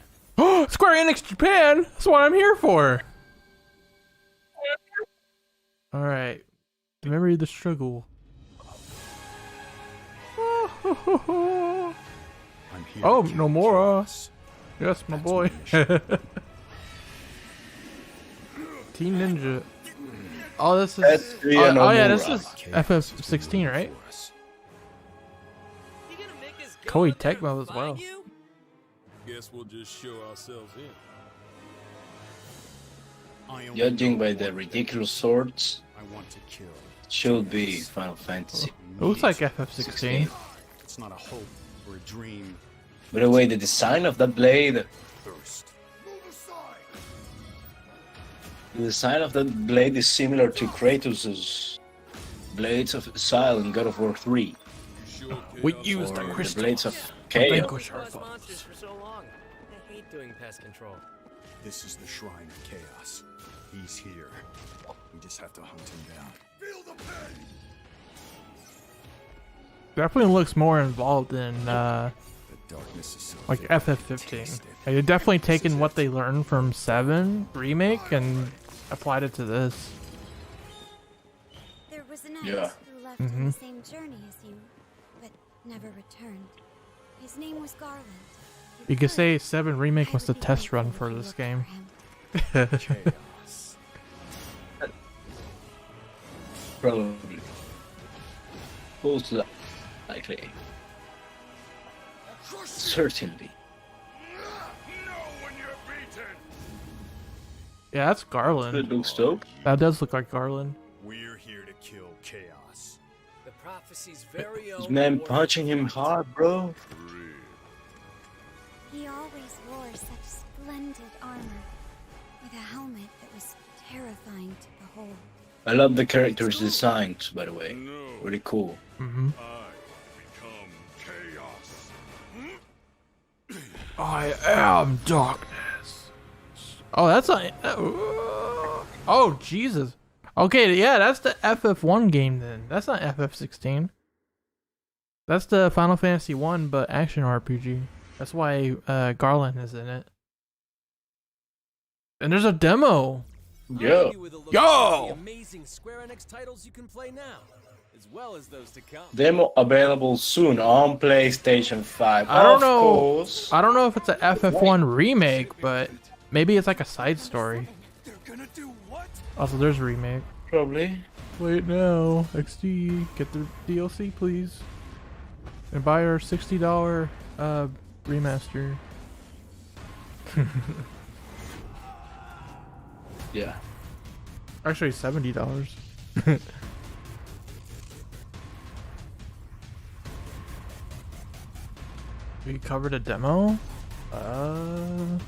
Square Enix Japan. That's what I'm here for. All right. Remember the struggle. I'm here Oh, to no kill more. Jaws. Yes, my That's boy. my mission. Team Ninja. Oh, this is. That's Oh yeah, this Nomura. is FF16, right? Koei Tecmo as well. Guess we'll just show ourselves in. Judging by the ridiculous swords, I want to kill. should be Final Fantasy. It looks like FF16. It's not a hope or a dream. By the way, the design of that blade, the design of that blade is similar to Kratos' Blades of Exile in God of War 3. We used the Or the crystal. Blades of Chaos. Vanquish our Boss foes. monsters for so long. I hate doing pest control. This is the Shrine of Chaos. He's here. We just have to hunt him down. Feel the pain! Definitely looks more involved in The darkness is so like thick, FF15. taste it. Like, they're definitely taken what they learned from 7 remake and applied it to this. There was an Yeah. ex who left on the same journey as you, but never returned. His name was Garland. You could say 7 remake was the test run for this game. Chaos. Probably. Most likely. Certainly. Yeah, that's Garland. It looks dope. That does look like Garland. We're here to kill chaos. The prophecy's very This own. man punching him hard, bro. He always wore such splendid armor, with a helmet that was terrifying to behold. I love the characters' designs, by the way. Really cool. I am darkness. Oh, that's a. Oh, Jesus. Okay, yeah, that's the FF1 game then. That's not FF16. That's the Final Fantasy 1, but action RPG. That's why Garland is in it. And there's a demo. Yo. Yo! Amazing Square Enix titles you can play now, as well as those to come. Demo available soon on PlayStation 5. I don't Of know. course. I don't know if it's a FF1 remake, but maybe it's like a side story. Also, there's a remake. Probably. Wait now, XD, get the DLC, please, and buy our $60 remaster. Yeah. Actually, $70. We covered a demo. I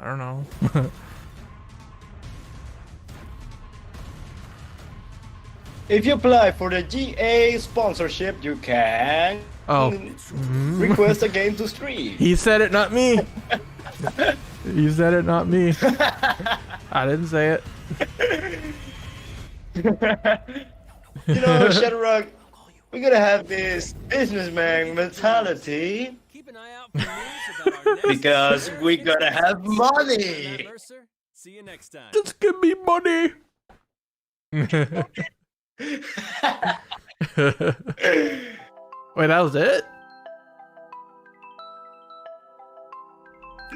don't know. If you apply for the GA sponsorship, you can request a game to stream. He said it, not me. You said it, not me. I didn't say it. You know, Shadowrock, we're gonna have this businessman mentality because we gotta have money. See you next time. Just give me money. Wait, that was it?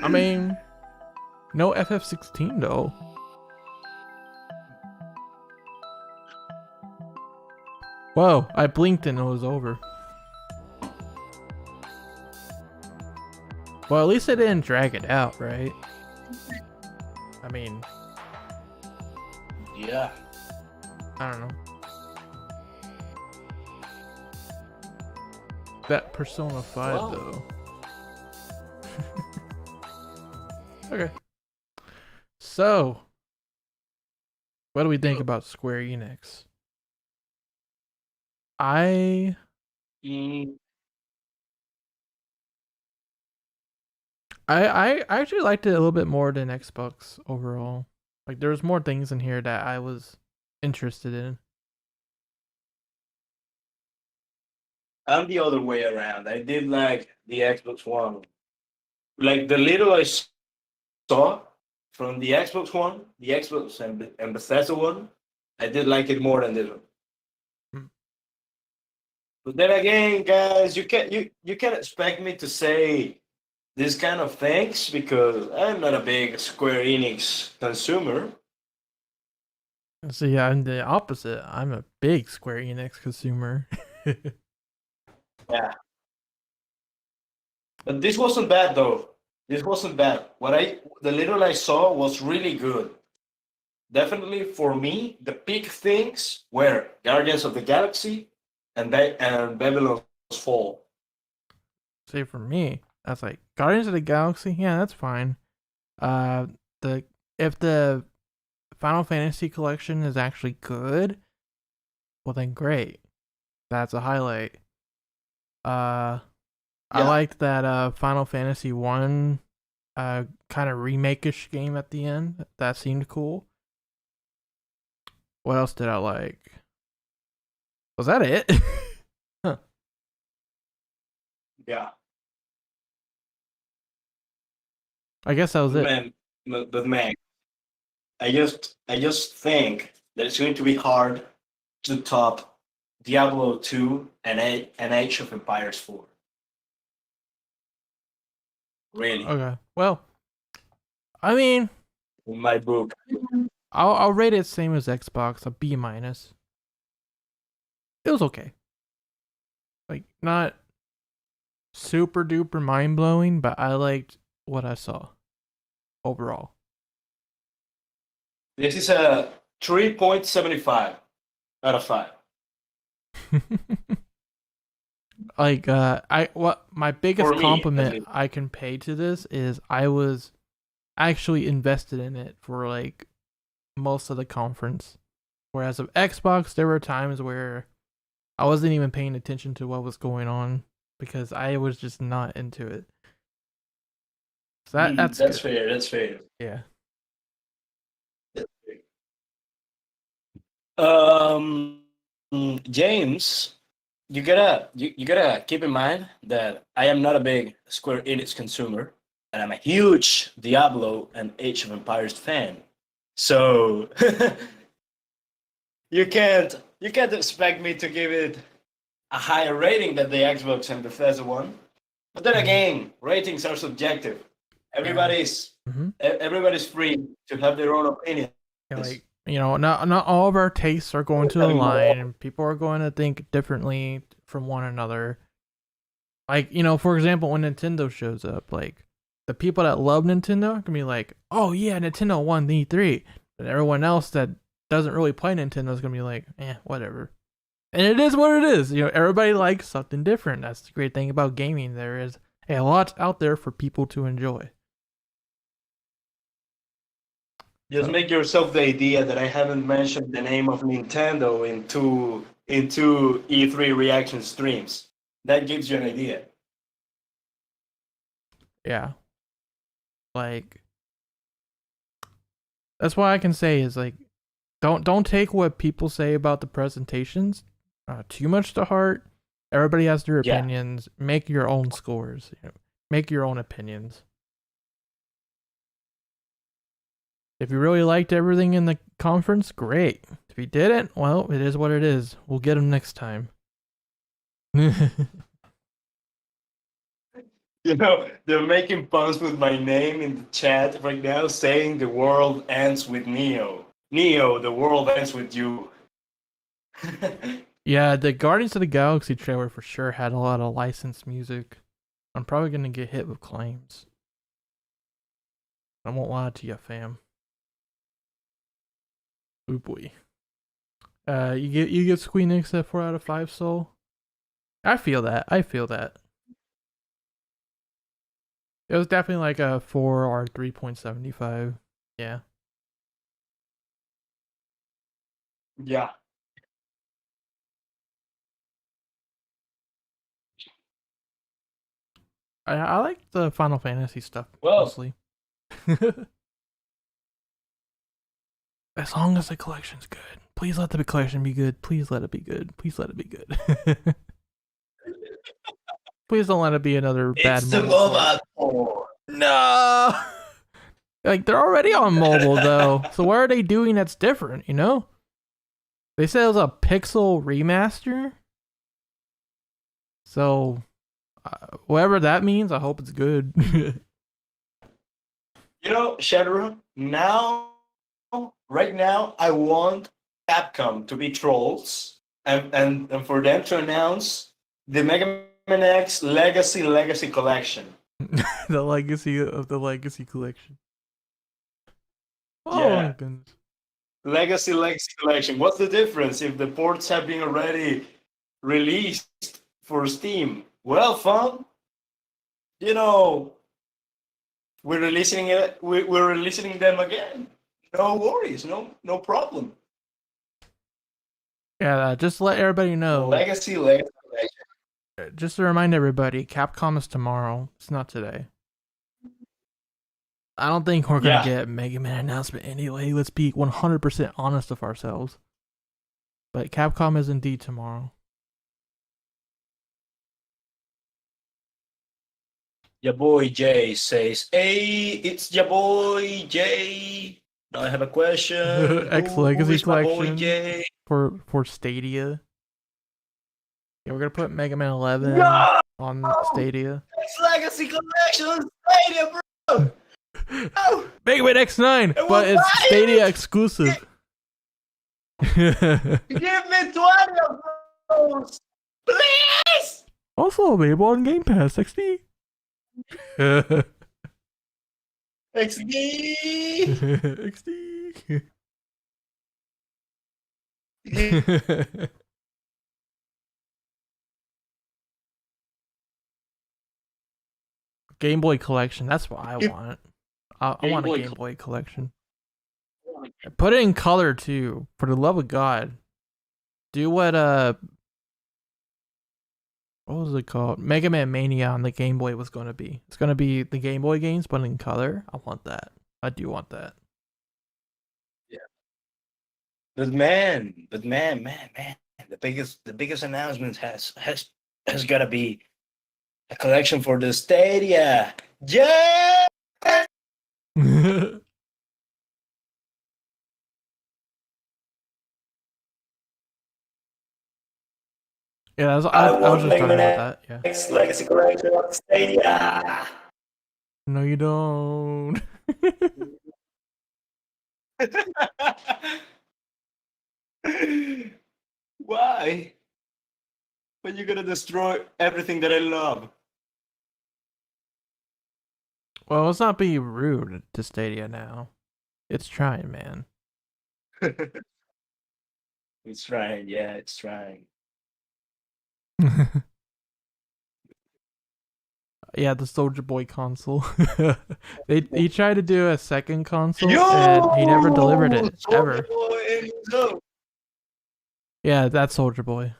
I mean, no FF16 though. Whoa, I blinked and it was over. Well, at least they didn't drag it out, right? I mean, yeah. I don't know. That Persona 5 Wow. though. Okay. So, what do we think about Square Enix? I actually liked it a little bit more than Xbox overall. Like, there was more things in here that I was interested in. I'm the other way around. I did like the Xbox One. Like the little I saw from the Xbox One, the Xbox and Bethesda one, I did like it more than this one. But then again, guys, you can't expect me to say these kind of things because I'm not a big Square Enix consumer. See, I'm the opposite. I'm a big Square Enix consumer. Yeah. But this wasn't bad though. This wasn't bad. The little I saw was really good. Definitely for me, the peak things were Guardians of the Galaxy and Babylon's Fall. See, for me, that's like Guardians of the Galaxy. Yeah, that's fine. If the Final Fantasy collection is actually good, well then great. That's a highlight. I liked that Final Fantasy 1 kind of remake-ish game at the end. That seemed cool. What else did I like? Was that it? Huh. Yeah. I guess that was it. Man, I just think that it's going to be hard to top Diablo 2 and Age of Empires 4. Really? Okay. Well, I mean, in my book, I'll rate it same as Xbox, a B minus. It was okay. Like not super duper mind blowing, but I liked what I saw overall. This is a 3.75 out of 5. Like my biggest compliment I can pay to this is I was actually invested in it for like most of the conference. Whereas of Xbox, there were times where I wasn't even paying attention to what was going on because I was just not into it. So that's fair. That's fair. Yeah. James, you gotta keep in mind that I am not a big Square Enix consumer, and I'm a huge Diablo and Age of Empires fan. So you can't expect me to give it a higher rating than the Xbox and Bethesda one. But then again, ratings are subjective. Everybody's free to have their own opinion. Yeah, like, you know, not all of our tastes are going to align, and people are going to think differently from one another. Like, you know, for example, when Nintendo shows up, like, the people that love Nintendo can be like, oh yeah, Nintendo won the E3. But everyone else that doesn't really play Nintendo is going to be like, whatever. And it is what it is. You know, everybody likes something different. That's the great thing about gaming. There is a lot out there for people to enjoy. Just make yourself the idea that I haven't mentioned the name of Nintendo in two E3 reaction streams. That gives you an idea. Yeah. Like, that's what I can say is like, don't take what people say about the presentations too much to heart. Everybody has their opinions. Make your own scores. You know, make your own opinions. If you really liked everything in the conference, great. If you didn't, well, it is what it is. We'll get them next time. You know, they're making puns with my name in the chat right now, saying the world ends with Neo. Neo, the world ends with you. Yeah, the Guardians of the Galaxy trailer for sure had a lot of licensed music. I'm probably gonna get hit with claims. I won't lie to you, fam. Oh boy. You get Squeenix at 4 out of 5 soul. I feel that. It was definitely like a 4 or 3.75. Yeah. Yeah. I like the Final Fantasy stuff mostly. As long as the collection's good. Please let the collection be good. Please let it be good. Please let it be good. Please don't let it be another bad mobile. No. Like, they're already on mobile though. So what are they doing that's different, you know? They said it was a pixel remaster. So Whatever that means, I hope it's good. You know, Shadow, right now, I want Capcom to be trolls and for them to announce the Mega Man X Legacy Collection. The legacy of the Legacy Collection. Oh Yeah. my goodness. Legacy Collection. What's the difference if the ports have been already released for Steam? Well, fun. You know, we're releasing it. We're releasing them again. No worries. No problem. Yeah, just let everybody know. Legacy. Just to remind everybody, Capcom is tomorrow. It's not today. I don't think we're gonna get a Mega Man announcement anyway. Let's be 100% honest with ourselves. But Capcom is indeed tomorrow. Your boy Jay says, "Hey, it's your boy Jay. Now I have a question. X Who Legacy is my boy Collection Jay? for Stadia. Yeah, we're gonna put Mega Man 11 on Stadia. X Legacy Collection Stadia, bro. Oh, Mega Man X9, but it's Stadia exclusive. Give me 20 of those, please. Also available on Game Pass XD. XD. XD. Game Boy Collection. That's what I want. I want a Game Boy Collection. Put it in color too, for the love of God. Do what was it called? Mega Man Mania on the Game Boy was going to be. It's going to be the Game Boy games, but in color. I want that. I do want that. Yeah. But man, the biggest announcement has got to be a collection for the Stadia. Yeah. Yeah, I was just talking about that. Yeah. Next Legacy Collection on Stadia. No, you don't. Why? But you're gonna destroy everything that I love. Well, let's not be rude to Stadia now. It's trying, man. It's trying, yeah, it's trying. Yeah, the Soldier Boy console. He tried to do a second console and he never delivered it ever. Yeah, that's Soldier Boy.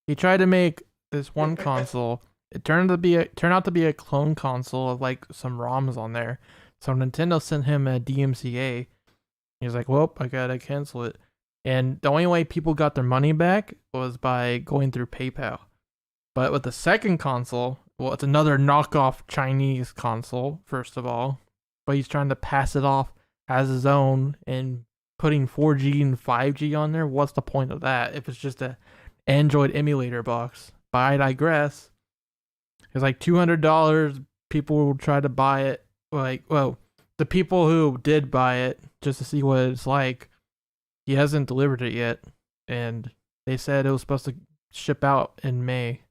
He tried to make this one console. It turned out to be a clone console of like some ROMs on there. So Nintendo sent him a DMCA. He was like, "Well, I gotta cancel it." And the only way people got their money back was by going through PayPal. But with the second console, well, it's another knockoff Chinese console, first of all. But he's trying to pass it off as his own and putting 4G and 5G on there. What's the point of that if it's just a Android emulator box? But I digress. It's like $200. People will try to buy it. The people who did buy it just to see what it's like, he hasn't delivered it yet. And they said it was supposed to ship out in May.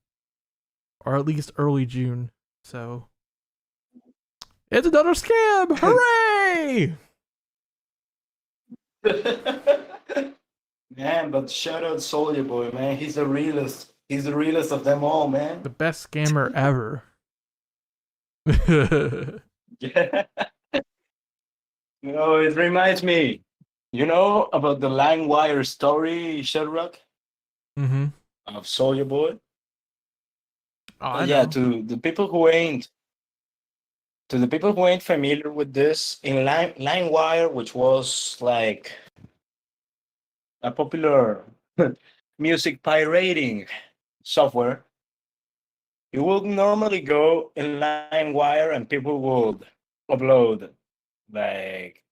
Or at least early June. So it's another scam! Hooray! Man, but shout out Soldier Boy, man. He's the realest. He's the realest of them all, man. The best scammer ever. Yeah. It reminds me, about the LimeWire story, ShadowRock? Mm-hmm. Of Soldier Boy? Oh, yeah, to the people who ain't familiar with this, in LimeWire, which was like a popular music pirating software, you would normally go in LimeWire and people would upload like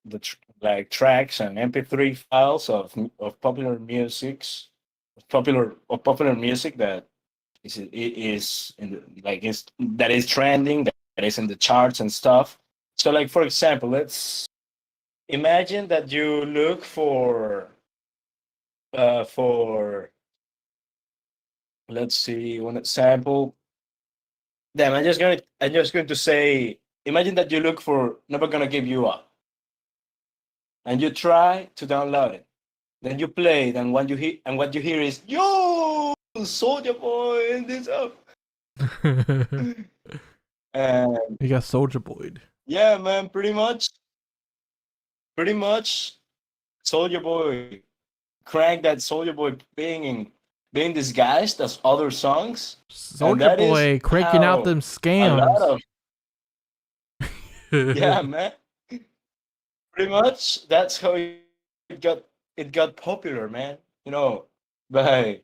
tracks and MP3 files of popular music that is in the, like is that is trending, that is in the charts and stuff. So like for example, let's imagine that you look for let's see one example. Then I'm just going to say imagine that you look for Never Gonna Give You Up and you try to download it. Then you play it and what you hear is yo Soldier Boy and this up. And You got Soldier Boy. yeah, man, pretty much Soldier Boy crank that Soldier Boy being disguised as other songs. Soldier Boy cranking out them scams. Yeah, man. Pretty much that's how it got popular, man. You know, but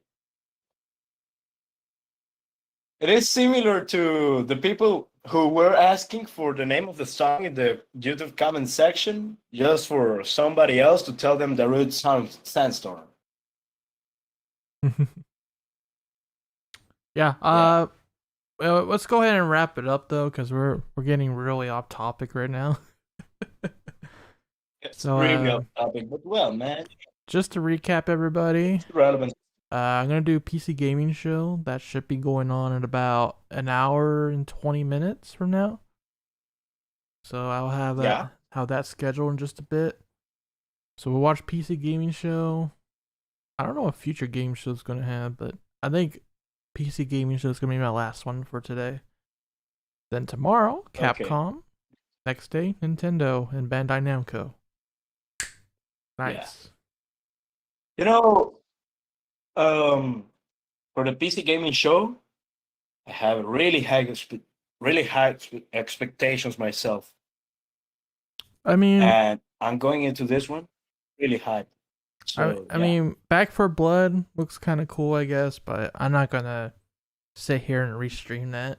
it is similar to the people who were asking for the name of the song in the YouTube comment section just for somebody else to tell them the root sandstorm. Yeah. Well, let's go ahead and wrap it up though, because we're getting really off topic right now. It's really off topic, but well, man. Just to recap, everybody. It's relevant. I'm gonna do a PC gaming show that should be going on in about an hour and 20 minutes from now. So I'll have that scheduled in just a bit. So we'll watch PC gaming show. I don't know what future game show's gonna have, but I think PC gaming show is gonna be my last one for today. Then tomorrow, Capcom. Okay. Next day, Nintendo and Bandai Namco. Nice. Yeah. You know, for the PC gaming show, I have really high expectations myself. I mean, and I'm going into this one really high. So, I mean, Back 4 Blood looks kind of cool, I guess, but I'm not gonna sit here and restream that.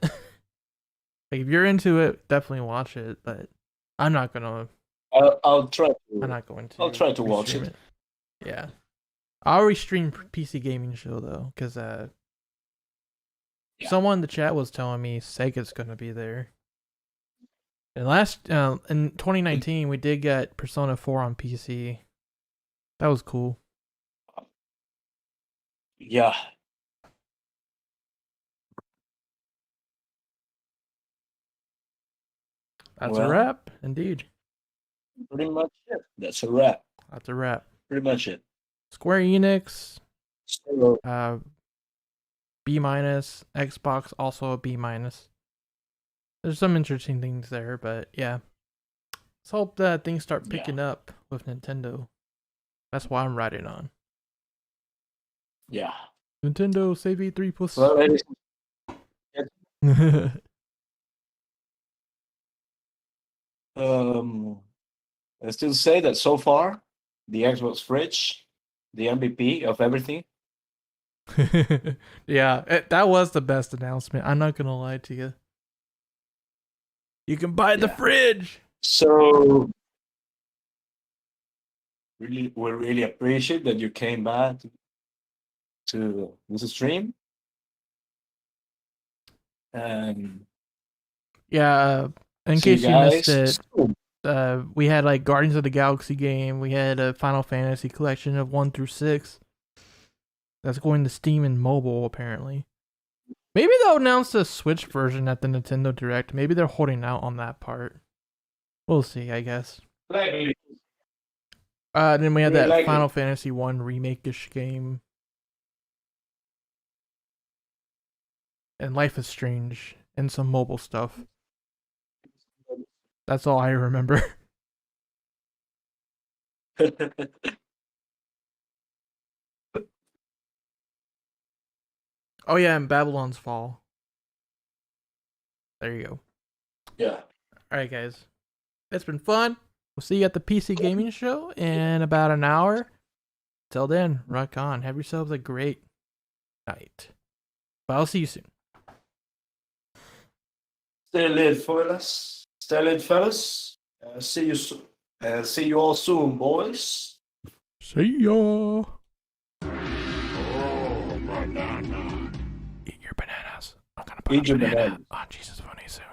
Like, if you're into it, definitely watch it, but I'm not gonna. I'll try to. I'm not going to. I'll try to watch it. Yeah, I'll restream PC gaming show though, because someone in the chat was telling me Sega's gonna be there. And in 2019, we did get Persona 4 on PC. That was cool. Yeah. That's a wrap, indeed. Pretty much it. That's a wrap. That's a wrap. Pretty much it. Square Enix, B-, Xbox also a B-. There's some interesting things there, but yeah. Let's hope that things start picking up with Nintendo. That's why I'm riding on. Yeah. Nintendo save E3 plus. Well, I still say that so far, the Xbox Fridge, the MVP of everything. Yeah, that was the best announcement. I'm not gonna lie to you. You can buy the fridge. So, we really appreciate that you came back to this stream. And yeah, in case you missed it, we had like Guardians of the Galaxy game. We had a Final Fantasy collection of 1 through 6. That's going to Steam and mobile, apparently. Maybe they'll announce the Switch version at the Nintendo Direct. Maybe they're holding out on that part. We'll see, I guess. Then we had that Final Fantasy 1 remake-ish game. And Life is Strange. And some mobile stuff. That's all I remember. Oh yeah, and Babylon's Fall. There you go. Yeah. Alright guys. It's been fun. We'll see you at the PC Gaming Show in about an hour. Till then, rock on. Have yourselves a great night. But I'll see you soon. Stay lit, fellas. Stay lit, fellas. See you all soon, boys. See ya. Oh, banana. Eat your banana. Agent banana Banana. on Jesus Funny soon.